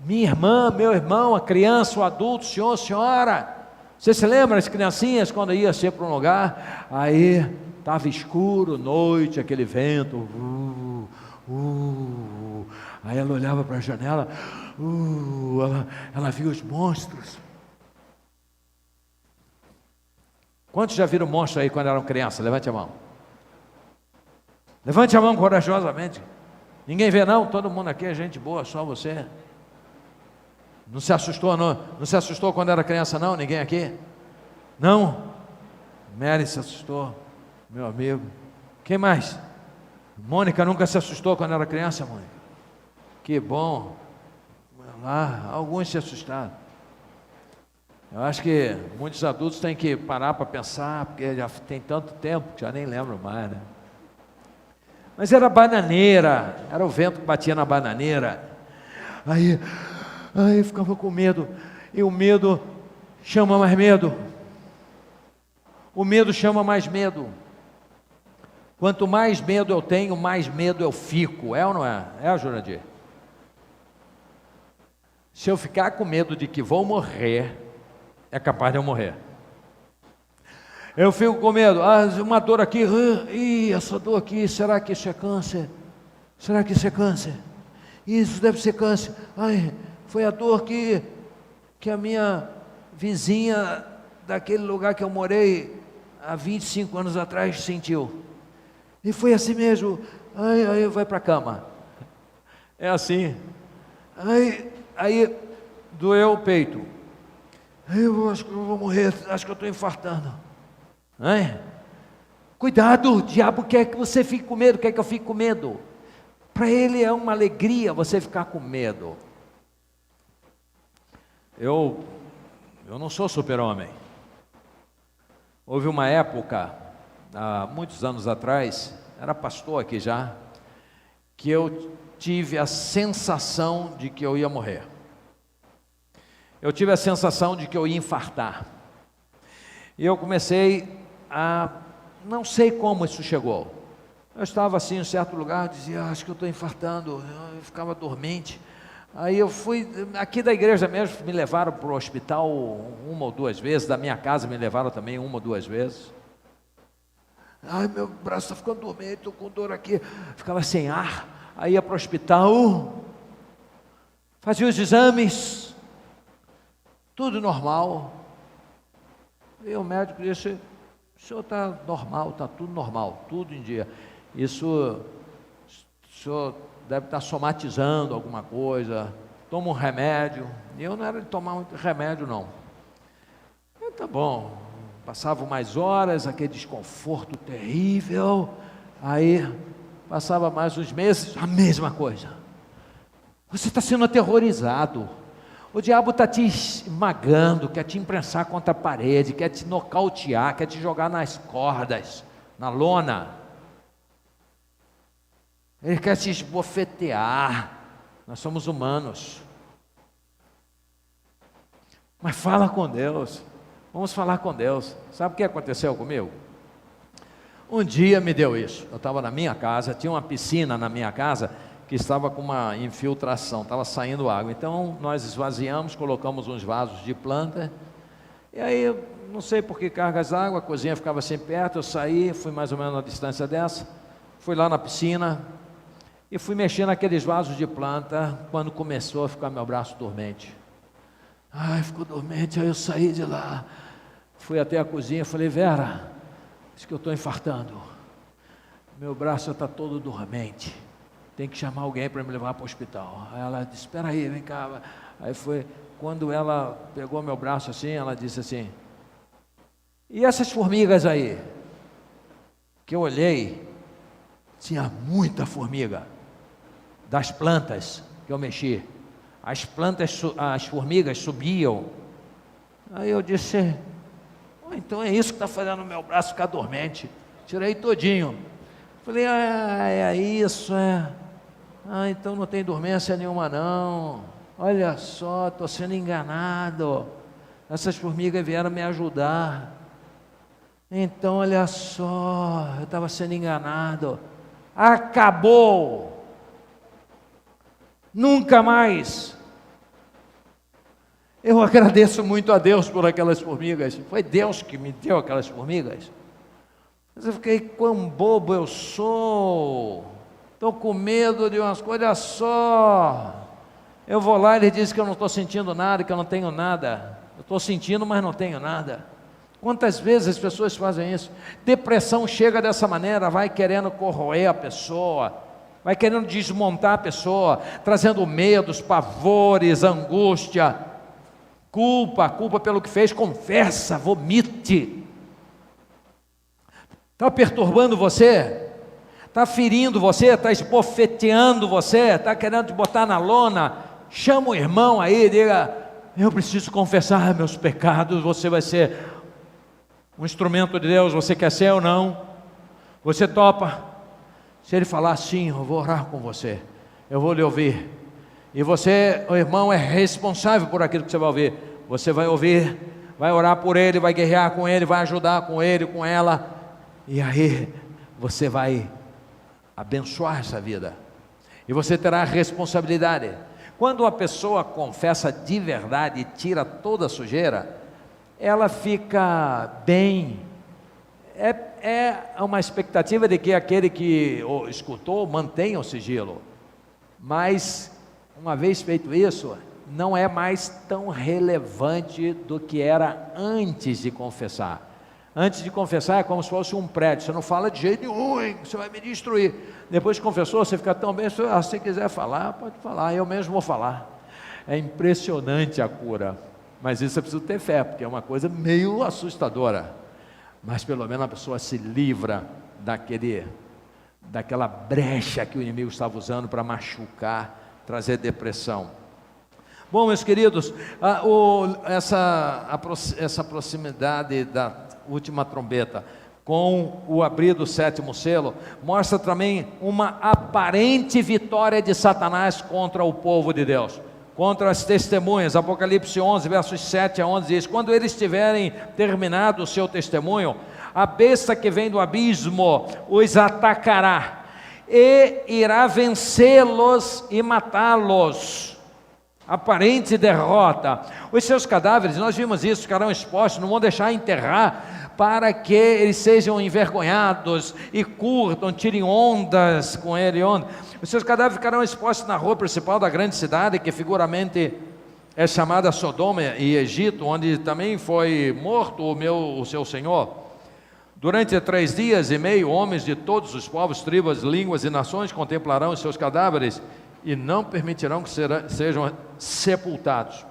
Minha irmã, meu irmão, a criança, o adulto, o senhor, a senhora, você se lembra das criancinhas quando ia ser para um lugar, aí estava escuro, noite, aquele vento, Aí ela olhava para a janela, ela via os monstros. Quantos já viram monstro aí quando eram crianças? Levante a mão. Levante a mão corajosamente. Ninguém vê não? Todo mundo aqui é gente boa, só você. Não se assustou não? Não se assustou quando era criança não? Ninguém aqui? Não? Mary se assustou, meu amigo. Quem mais? Mônica nunca se assustou quando era criança, Mônica? Que bom. Lá, alguns se assustaram. Eu acho que muitos adultos têm que parar para pensar, porque já tem tanto tempo que já nem lembro mais, né? Mas era bananeira, era o vento que batia na bananeira. Aí eu ficava com medo, e o medo chama mais medo. O medo chama mais medo. Quanto mais medo eu tenho, mais medo eu fico. É ou não é? É, Jurandir? Se eu ficar com medo de que vou morrer, é capaz de eu morrer. Eu fico com medo, uma dor aqui, essa dor aqui, será que isso é câncer? Será que isso é câncer? Isso deve ser câncer. Foi a dor que a minha vizinha daquele lugar que eu morei há 25 anos atrás sentiu. E foi assim mesmo. Aí vai para a cama. É assim. Aí doeu o peito. Eu acho que eu vou morrer, acho que eu estou infartando. Cuidado, o diabo quer que você fique com medo, quer que eu fique com medo. Para ele é uma alegria você ficar com medo. Eu não sou super-homem. Houve uma época, há muitos anos atrás, era pastor aqui já, que eu tive a sensação de que eu ia morrer. Eu tive a sensação de que eu ia infartar. E eu comecei a... não sei como isso chegou. Eu estava assim em um certo lugar, dizia, acho que eu estou infartando. Eu ficava dormente. Aí eu fui, aqui da igreja mesmo, me levaram para o hospital uma ou duas vezes. Da minha casa me levaram também uma ou duas vezes. Meu braço está ficando dormente, estou com dor aqui. Ficava sem ar. Aí ia para o hospital, fazia os exames, tudo normal. E o médico disse, o senhor está normal, está tudo normal, tudo em dia. Isso, o senhor deve estar somatizando alguma coisa, toma um remédio. E eu não era de tomar muito remédio não. Tá bom, passavam mais horas, aquele desconforto terrível. Aí passava mais uns meses, a mesma coisa. Você está sendo aterrorizado. O diabo está te esmagando, quer te imprensar contra a parede, quer te nocautear, quer te jogar nas cordas, na lona. Ele quer te esbofetear. Nós somos humanos. Mas fala com Deus. Vamos falar com Deus. Sabe o que aconteceu comigo? Um dia me deu isso. Eu estava na minha casa, tinha uma piscina na minha casa que estava com uma infiltração, estava saindo água. Então nós esvaziamos, colocamos uns vasos de planta. E aí, não sei por que cargas d'água, a cozinha ficava assim perto. Eu saí, fui mais ou menos na distância dessa, fui lá na piscina e fui mexer naqueles vasos de planta. Quando começou a ficar meu braço dormente, ficou dormente. Aí eu saí de lá, fui até a cozinha e falei, Vera, acho que eu estou infartando, meu braço está todo dormente, tem que chamar alguém para me levar para o hospital. Aí ela disse, espera aí, vem cá. Aí foi, quando ela pegou meu braço assim, ela disse assim, e essas formigas aí? Que eu olhei, tinha muita formiga, das plantas que eu mexi. As plantas, as formigas subiam. Aí eu disse, então é isso que está fazendo o meu braço ficar dormente. Tirei todinho. Falei, é isso, é. Então não tem dormência nenhuma não. Olha só, estou sendo enganado. Essas formigas vieram me ajudar. Então olha só, eu estava sendo enganado. Acabou. Nunca mais. Eu agradeço muito a Deus por aquelas formigas. Foi Deus que me deu aquelas formigas. Mas eu fiquei, quão bobo eu sou. estou com medo de umas coisas, olha só. Eu vou lá e ele diz que eu não estou sentindo nada, que eu não tenho nada. Eu estou sentindo, mas não tenho nada. Quantas vezes as pessoas fazem isso? Depressão chega dessa maneira, vai querendo corroer a pessoa, vai querendo desmontar a pessoa, trazendo medos, pavores, angústia, culpa pelo que fez, confessa, vomite. Está perturbando você? Está ferindo você? Está esbofeteando você? Está querendo te botar na lona? Chama o irmão aí, diga: eu preciso confessar meus pecados. Você vai ser um instrumento de Deus. Você quer ser ou não? Você topa? Se ele falar sim, eu vou orar com você, eu vou lhe ouvir. E você, o irmão, é responsável por aquilo que você vai ouvir. Você vai ouvir, vai orar por ele, vai guerrear com ele, vai ajudar com ele, com ela. E aí você vai abençoar essa vida. E você terá a responsabilidade. Quando uma pessoa confessa de verdade e tira toda a sujeira, ela fica bem. É uma expectativa de que aquele que o escutou mantenha o sigilo. Mas, uma vez feito isso, não é mais tão relevante do que era antes de confessar. Antes de confessar é como se fosse um prédio, você não fala de jeito nenhum, você vai me destruir. Depois que confessou, você fica tão bem, se quiser falar, pode falar, eu mesmo vou falar. É impressionante a cura, mas isso é preciso ter fé, porque é uma coisa meio assustadora. Mas pelo menos a pessoa se livra daquela brecha que o inimigo estava usando para machucar, trazer depressão. Bom, meus queridos, essa proximidade da última trombeta com o abrir do sétimo selo mostra também uma aparente vitória de Satanás contra o povo de Deus, contra as testemunhas. Apocalipse 11, versos 7 a 11 diz: quando eles tiverem terminado o seu testemunho, a besta que vem do abismo os atacará e irá vencê-los e matá-los. Aparente derrota. Os seus cadáveres, nós vimos isso, ficarão expostos, não vão deixar enterrar, para que eles sejam envergonhados e curtam, tirem ondas com ele. Os seus cadáveres ficarão expostos na rua principal da grande cidade, que figuramente é chamada Sodoma e Egito, onde também foi morto o seu Senhor. Durante 3 dias e meio, homens de todos os povos, tribos, línguas e nações contemplarão os seus cadáveres e não permitirão que sejam sepultados.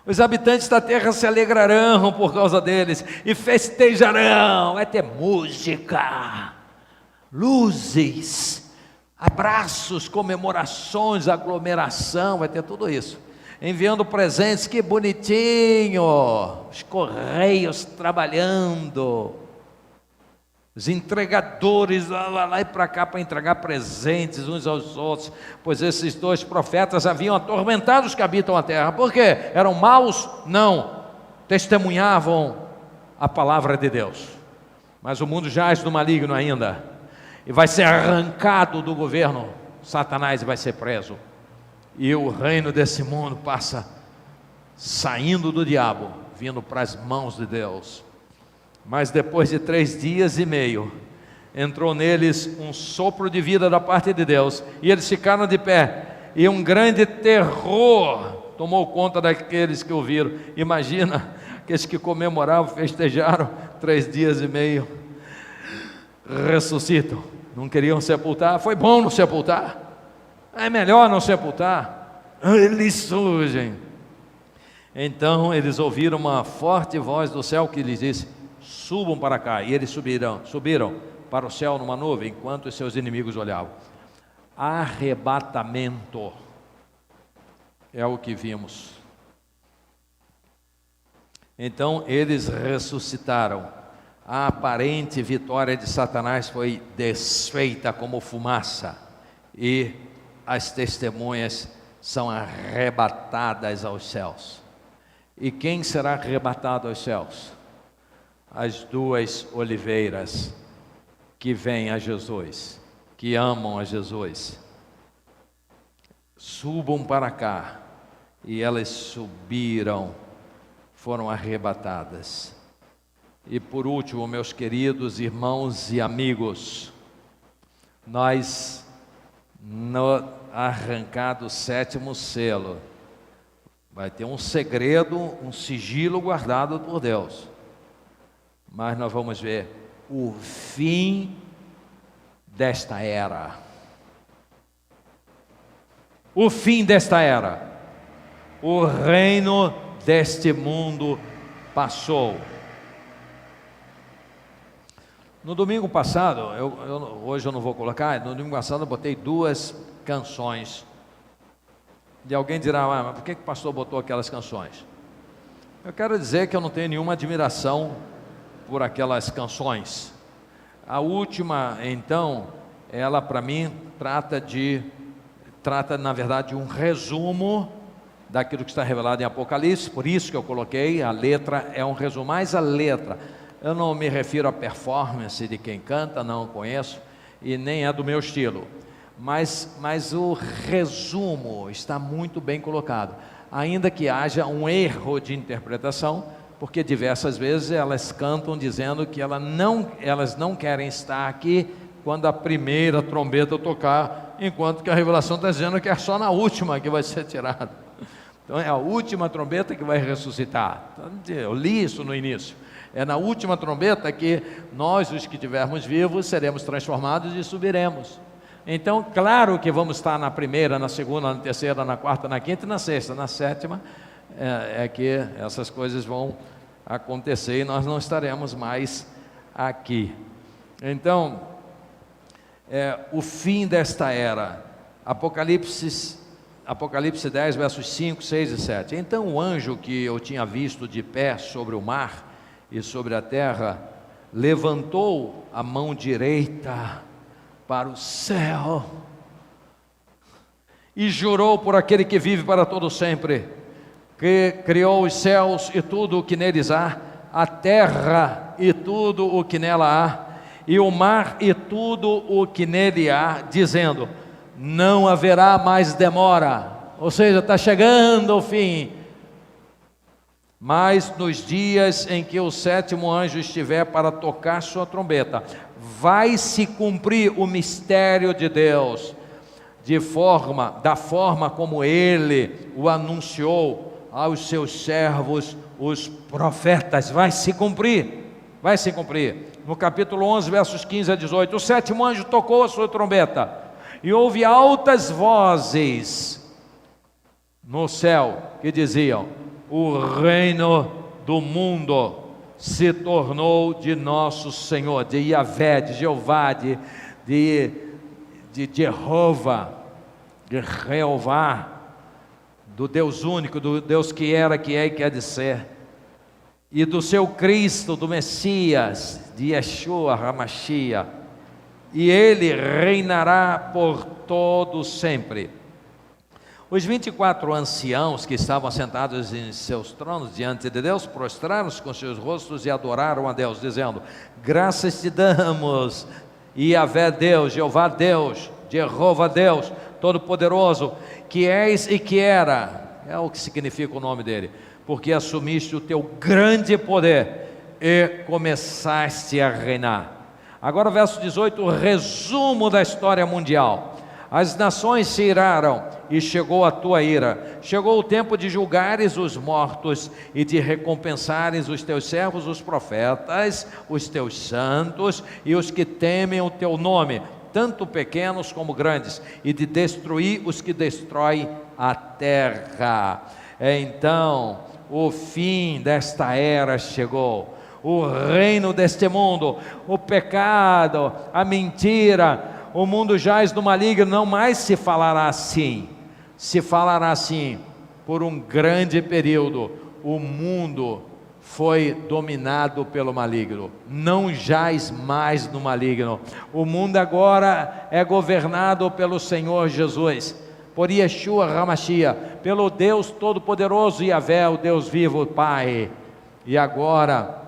Os habitantes da terra se alegrarão por causa deles e festejarão. Vai ter música, luzes, abraços, comemorações, aglomeração, vai ter tudo isso. Enviando presentes, que bonitinho, os correios trabalhando, os entregadores lá e para cá para entregar presentes uns aos outros, pois esses 2 profetas haviam atormentado os que habitam a terra. Por quê? Eram maus? Não, testemunhavam a palavra de Deus. Mas o mundo jaz do maligno ainda, e vai ser arrancado do governo Satanás e vai ser preso, e o reino desse mundo passa saindo do diabo, vindo para as mãos de Deus. Mas depois de 3 dias e meio, entrou neles um sopro de vida da parte de Deus, e eles ficaram de pé, e um grande terror tomou conta daqueles que ouviram. Imagina, aqueles que comemoravam, festejaram 3 dias e meio, ressuscitam, não queriam sepultar. Foi bom não sepultar, é melhor não sepultar, eles surgem. Então eles ouviram uma forte voz do céu que lhes disse: subam para cá. E eles subiram para o céu numa nuvem, enquanto os seus inimigos olhavam. Arrebatamento é o que vimos. Então eles ressuscitaram. A aparente vitória de Satanás foi desfeita como fumaça, e as testemunhas são arrebatadas aos céus. E quem será arrebatado aos céus? As 2 oliveiras que vêm a Jesus, que amam a Jesus. Subam para cá. E elas subiram, foram arrebatadas. E por último, meus queridos irmãos e amigos, nós no arrancar do 7º selo. Vai ter um segredo, um sigilo guardado por Deus. Mas nós vamos ver o fim desta era. O fim desta era. O reino deste mundo passou. No domingo passado, hoje eu não vou colocar, no domingo passado eu botei 2 canções. E alguém dirá, mas por que o pastor botou aquelas canções? Eu quero dizer que eu não tenho nenhuma admiração por aquelas canções. A última, então, ela para mim trata na verdade um resumo daquilo que está revelado em Apocalipse, por isso que eu coloquei, a letra é um resumo, mais a letra. Eu não me refiro à performance de quem canta, não conheço, e nem é do meu estilo. Mas o resumo está muito bem colocado, ainda que haja um erro de interpretação, porque diversas vezes elas cantam dizendo que elas não querem estar aqui quando a primeira trombeta tocar, enquanto que a revelação está dizendo que é só na última que vai ser tirada. Então é a última trombeta que vai ressuscitar. Eu li isso no início. É na última trombeta que nós, os que estivermos vivos, seremos transformados e subiremos. Então, claro que vamos estar na primeira, na segunda, na terceira, na quarta, na quinta e na sexta. Na sétima é que essas coisas vão acontecer e nós não estaremos mais aqui. Então, o fim desta era. Apocalipse 10, versos 5, 6 e 7. Então o anjo que eu tinha visto de pé sobre o mar e sobre a terra, levantou a mão direita para o céu e jurou por aquele que vive para todo sempre, que criou os céus e tudo o que neles há, a terra e tudo o que nela há, e o mar e tudo o que nele há, dizendo: não haverá mais demora. Ou seja, está chegando o fim. Mas nos dias em que o 7º anjo estiver para tocar sua trombeta, vai se cumprir o mistério de Deus, da forma como Ele o anunciou aos seus servos, os profetas. Vai se cumprir. No capítulo 11, versos 15 a 18, o 7º anjo tocou a sua trombeta, e houve altas vozes no céu que diziam: o reino do mundo se tornou de nosso Senhor, de Yahvé, de Jeová, de Jeová, do Deus único, do Deus que era, que é e que há de ser, e do seu Cristo, do Messias, de Yeshua HaMashiach, e ele reinará por todo sempre. Os 24 anciãos que estavam sentados em seus tronos diante de Deus, prostraram-se com seus rostos e adoraram a Deus, dizendo: graças te damos, Yahvé Deus, Jeová Deus, Jeová Deus, Todo-Poderoso, que és e que era, é o que significa o nome dele, porque assumiste o teu grande poder e começaste a reinar. Agora o verso 18, o resumo da história mundial. As nações se iraram e chegou a tua ira. Chegou o tempo de julgares os mortos e de recompensares os teus servos, os profetas, os teus santos e os que temem o teu nome, tanto pequenos como grandes, e de destruir os que destroem a terra. Então, o fim desta era chegou. O reino deste mundo, o pecado, a mentira, o mundo jaz do maligno, não mais se falará assim. Se falará assim por um grande período. O mundo foi dominado pelo maligno, não jaz mais no maligno. O mundo agora é governado pelo Senhor Jesus, por Yeshua HaMashiach, pelo Deus Todo-Poderoso Yahvé, o Deus vivo, Pai. E agora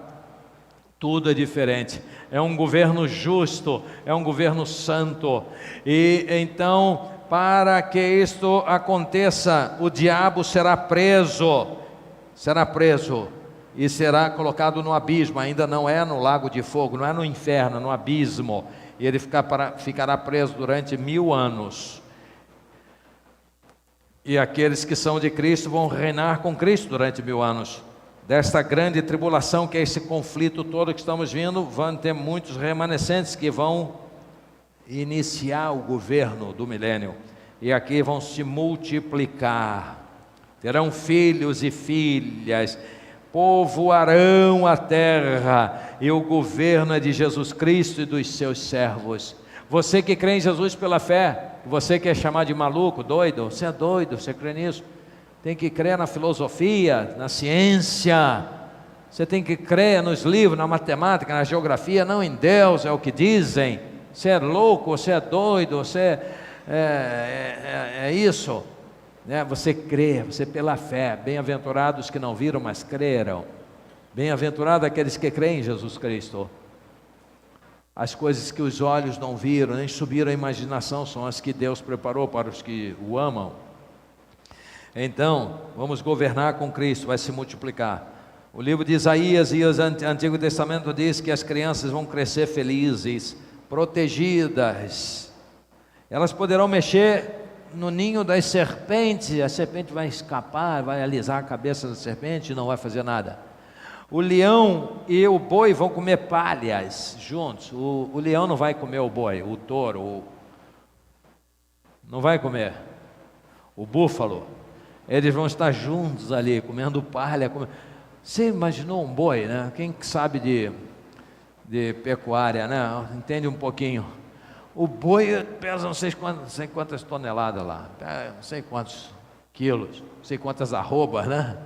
tudo é diferente. É um governo justo, é um governo santo. E então, para que isto aconteça, o diabo será preso e será colocado no abismo. Ainda não é no lago de fogo, não é no inferno, no abismo. E ele ficará preso durante 1000 anos. E aqueles que são de Cristo vão reinar com Cristo durante 1000 anos. Desta grande tribulação, que é esse conflito todo que estamos vendo, vão ter muitos remanescentes que vão iniciar o governo do milênio. E aqui vão se multiplicar. Terão filhos e filhas, povoarão a terra, e o governo é de Jesus Cristo e dos seus servos. Você que crê em Jesus pela fé, você que é chamado de maluco, doido, você é doido, você crê nisso? Tem que crer na filosofia, na ciência, você tem que crer nos livros, na matemática, na geografia, não em Deus, é o que dizem. Você é louco, você é doido, você é isso, né? Você crê, você pela fé. Bem-aventurados que não viram, mas creram. Bem-aventurados aqueles que creem em Jesus Cristo. As coisas que os olhos não viram, nem subiram à imaginação, são as que Deus preparou para os que o amam. Então, vamos governar com Cristo, vai se multiplicar. O livro de Isaías e o Antigo Testamento diz que as crianças vão crescer felizes, protegidas. Elas poderão mexer no ninho das serpentes, a serpente vai escapar, vai alisar a cabeça da serpente e não vai fazer nada. O leão e o boi vão comer palhas juntos. O leão não vai comer o boi, o touro não vai comer. O búfalo, eles vão estar juntos ali, comendo palha. Você imaginou um boi, né? Quem sabe de pecuária, né? Entende um pouquinho. O boi pesa não sei quantas toneladas lá, não sei quantos quilos, não sei quantas arrobas, né?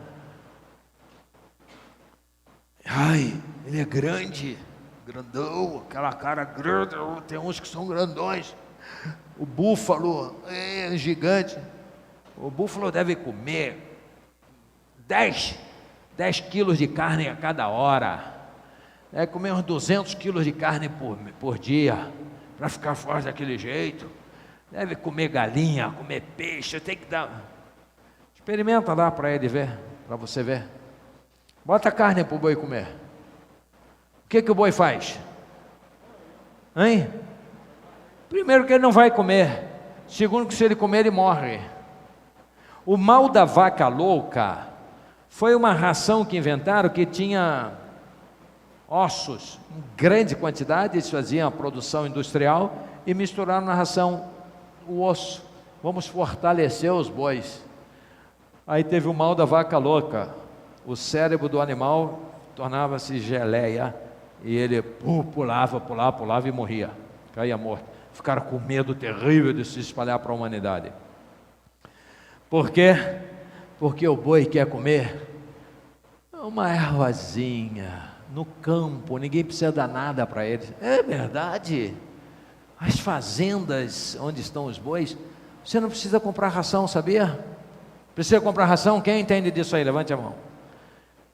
Ai, ele é grande, grandão, aquela cara grande, tem uns que são grandões. O búfalo é gigante. O búfalo deve comer 10 quilos de carne a cada hora. Deve comer uns 200 quilos de carne por dia, para ficar forte daquele jeito. Deve comer galinha, comer peixe, tem que dar. Experimenta lá para ele ver, para você ver. Bota carne para o boi comer. O que o boi faz? Hein? Primeiro que ele não vai comer. Segundo que se ele comer, ele morre. O mal da vaca louca foi uma ração que inventaram que tinha ossos, em grande quantidade. Eles faziam a produção industrial e misturaram na ração o osso. Vamos fortalecer os bois. Aí teve o mal da vaca louca. O cérebro do animal tornava-se geleia e ele pulava e morria, caía morto. Ficaram com medo terrível de se espalhar para a humanidade. Por quê? Porque o boi quer comer uma ervazinha no campo, ninguém precisa dar nada para eles. É verdade. As fazendas onde estão os bois, você não precisa comprar ração, sabia? Precisa comprar ração? Quem entende disso aí? Levante a mão.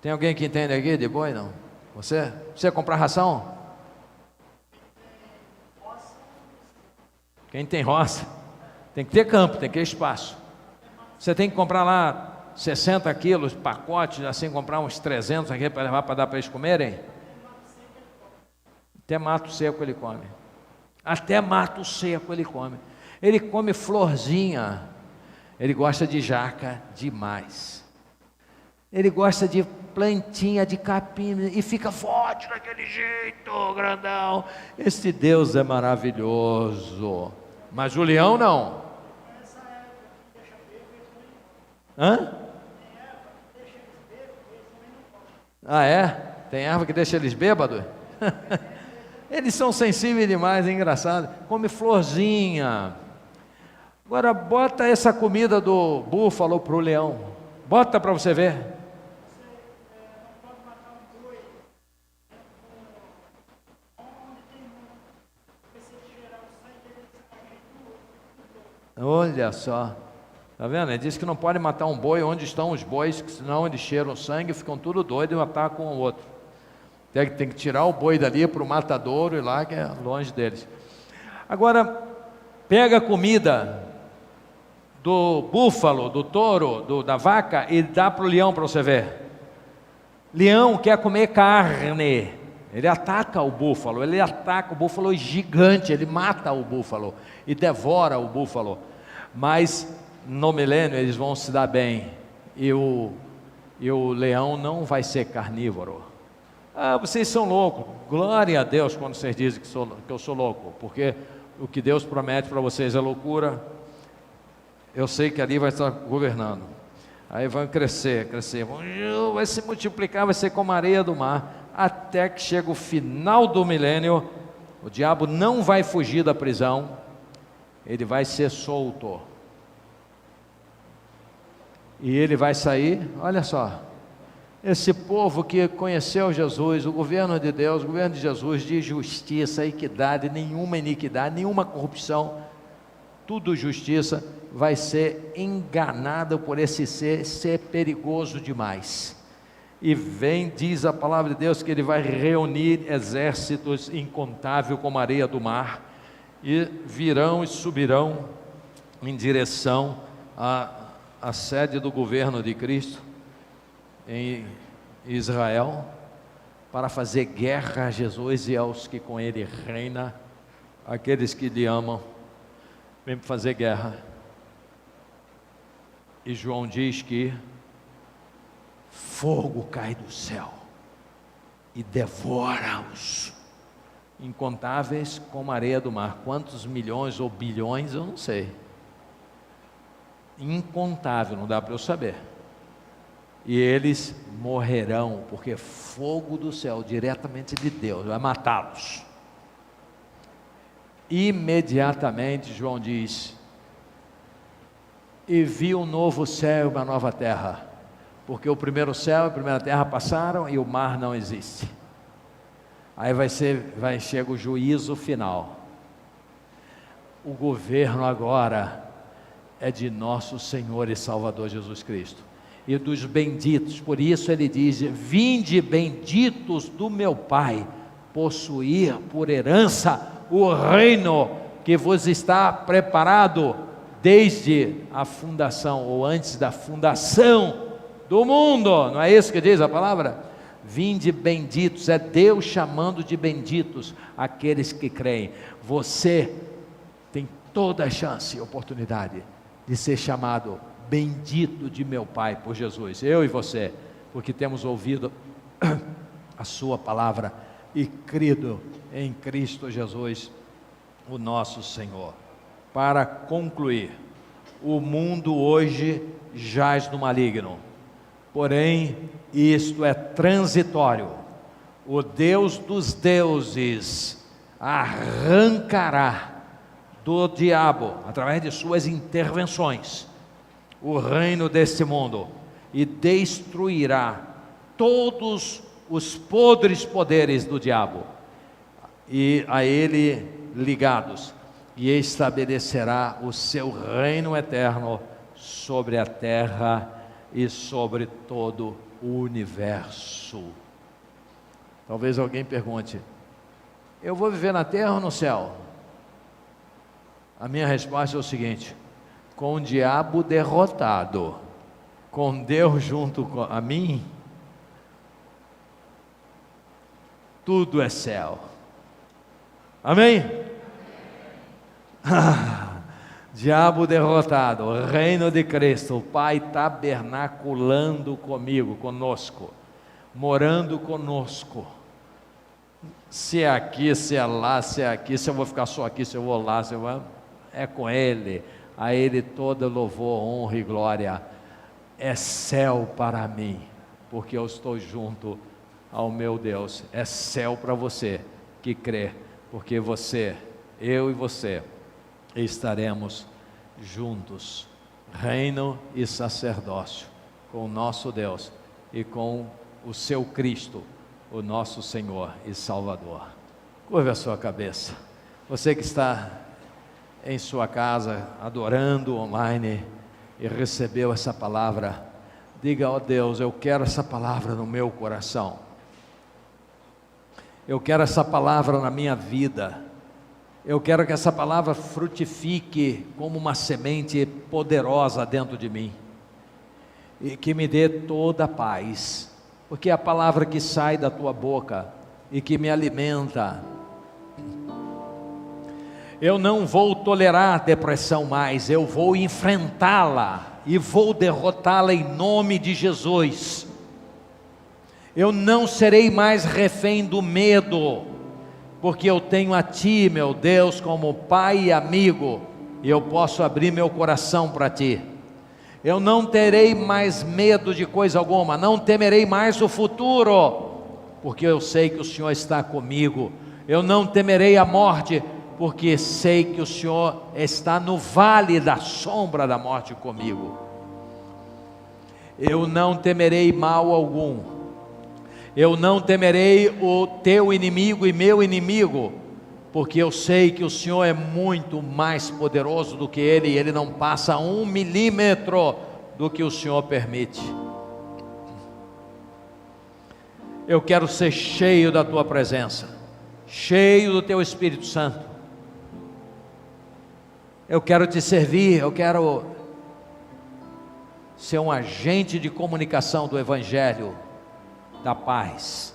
Tem alguém que entende aqui de boi? Não? Você? Precisa comprar ração? Quem tem roça? Tem que ter campo, tem que ter espaço. Você tem que comprar lá 60 quilos, pacote, assim, comprar uns 300 aqui para levar para dar para eles comerem? Até mato seco ele come. Até mato seco ele come. Ele come florzinha. Ele gosta de jaca demais. Ele gosta de plantinha, de capim, e fica forte daquele jeito, grandão. Esse Deus é maravilhoso. Mas o leão não. Hã? Ah, é? Tem erva que deixa eles bêbados? Eles são sensíveis demais, é engraçado. Come florzinha. Agora bota essa comida do búfalo para o leão. Bota para você ver. Olha só, tá vendo? Ele disse que não pode matar um boi onde estão os bois, que senão eles cheiram sangue, ficam tudo doidos e atacam o outro. Tem que tirar o boi dali para o matadouro e lá, que é longe deles. Agora, pega a comida do búfalo, do touro, da vaca e dá para o leão para você ver. Leão quer comer carne. Ele ataca o búfalo gigante, ele mata o búfalo e devora o búfalo. Mas no milênio eles vão se dar bem, e o leão não vai ser carnívoro. Ah, vocês são loucos. Glória a Deus quando vocês dizem que eu sou louco, porque o que Deus promete para vocês é loucura. Eu sei que ali vai estar governando. Aí vão crescer, vai se multiplicar, vai ser como a areia do mar, até que chega o final do milênio. O diabo não vai fugir da prisão, ele vai ser solto. E ele vai sair, olha só, esse povo que conheceu Jesus, o governo de Deus, o governo de Jesus, de justiça, equidade, nenhuma iniquidade, nenhuma corrupção, tudo justiça, vai ser enganado por esse ser perigoso demais. E diz a palavra de Deus que ele vai reunir exércitos incontáveis como a areia do mar, e virão e subirão em direção à sede do governo de Cristo em Israel, para fazer guerra a Jesus e aos que com ele reina. Aqueles que lhe amam vêm fazer guerra. E João diz que fogo cai do céu e devora-os, incontáveis como a areia do mar. Quantos milhões ou bilhões, eu não sei. Incontável, não dá para eu saber. E eles morrerão, porque fogo do céu, diretamente de Deus, vai matá-los. Imediatamente, João diz: e vi um novo céu e uma nova terra, porque o primeiro céu e a primeira terra passaram e o mar não existe. Aí chega o juízo final. O governo agora é de nosso Senhor e Salvador Jesus Cristo e dos benditos. Por isso ele diz: vinde benditos do meu Pai, possuir por herança o reino que vos está preparado desde a fundação, ou antes da fundação do mundo. Não é isso que diz a palavra? Vinde benditos, é Deus chamando de benditos aqueles que creem. Você tem toda a chance e oportunidade de ser chamado bendito de meu Pai por Jesus, eu e você, porque temos ouvido a sua palavra e crido em Cristo Jesus, o nosso Senhor. Para concluir, o mundo hoje jaz no maligno, porém isto é transitório. O Deus dos deuses arrancará do diabo, através de suas intervenções, o reino deste mundo, e destruirá todos os podres poderes do diabo e a ele ligados, e estabelecerá o seu reino eterno sobre a terra e sobre todo o universo. Talvez alguém pergunte: eu vou viver na terra ou no céu? A minha resposta é o seguinte: com o diabo derrotado, com Deus junto a mim, tudo é céu. Amém? Diabo derrotado, o reino de Cristo, o Pai tabernaculando conosco, morando conosco. Se é aqui, se é lá, se é aqui, se eu vou ficar só aqui, se eu vou lá, é com Ele. A Ele todo louvor, honra e glória. É céu para mim, porque eu estou junto ao meu Deus. É céu para você que crê, porque eu e você estaremos juntos, reino e sacerdócio, com o nosso Deus e com o seu Cristo, o nosso Senhor e Salvador. Curve a sua cabeça. Você que está em sua casa, adorando online e recebeu essa palavra, diga: ó Deus, eu quero essa palavra no meu coração, eu quero essa palavra na minha vida, eu quero que essa palavra frutifique como uma semente poderosa dentro de mim, e que me dê toda a paz, porque a palavra que sai da tua boca e que me alimenta, Eu não vou tolerar depressão mais, eu vou enfrentá-la e vou derrotá-la em nome de Jesus. Eu não serei mais refém do medo, porque eu tenho a Ti, meu Deus, como Pai e amigo, e eu posso abrir meu coração para Ti. Eu não terei mais medo de coisa alguma, não temerei mais o futuro, porque eu sei que o Senhor está comigo. Eu não temerei a morte, porque sei que o Senhor está no vale da sombra da morte comigo. Eu não temerei mal algum, eu não temerei o teu inimigo e meu inimigo, porque eu sei que o Senhor é muito mais poderoso do que ele, e ele não passa 1 milímetro do que o Senhor permite. Eu quero ser cheio da tua presença, cheio do teu Espírito Santo. Eu quero te servir, eu quero ser um agente de comunicação do Evangelho, da paz,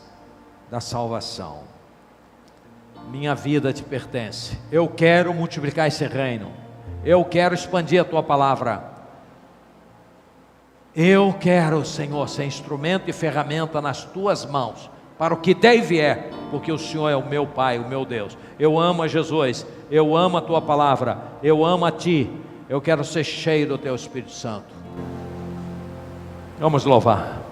da salvação. Minha vida te pertence. Eu quero multiplicar esse reino. Eu quero expandir a tua palavra. Eu quero, Senhor, ser instrumento e ferramenta nas tuas mãos, para o que der e vier, porque o Senhor é o meu Pai, o meu Deus. Eu amo a Jesus, eu amo a tua palavra, eu amo a Ti. Eu quero ser cheio do teu Espírito Santo. Vamos louvar.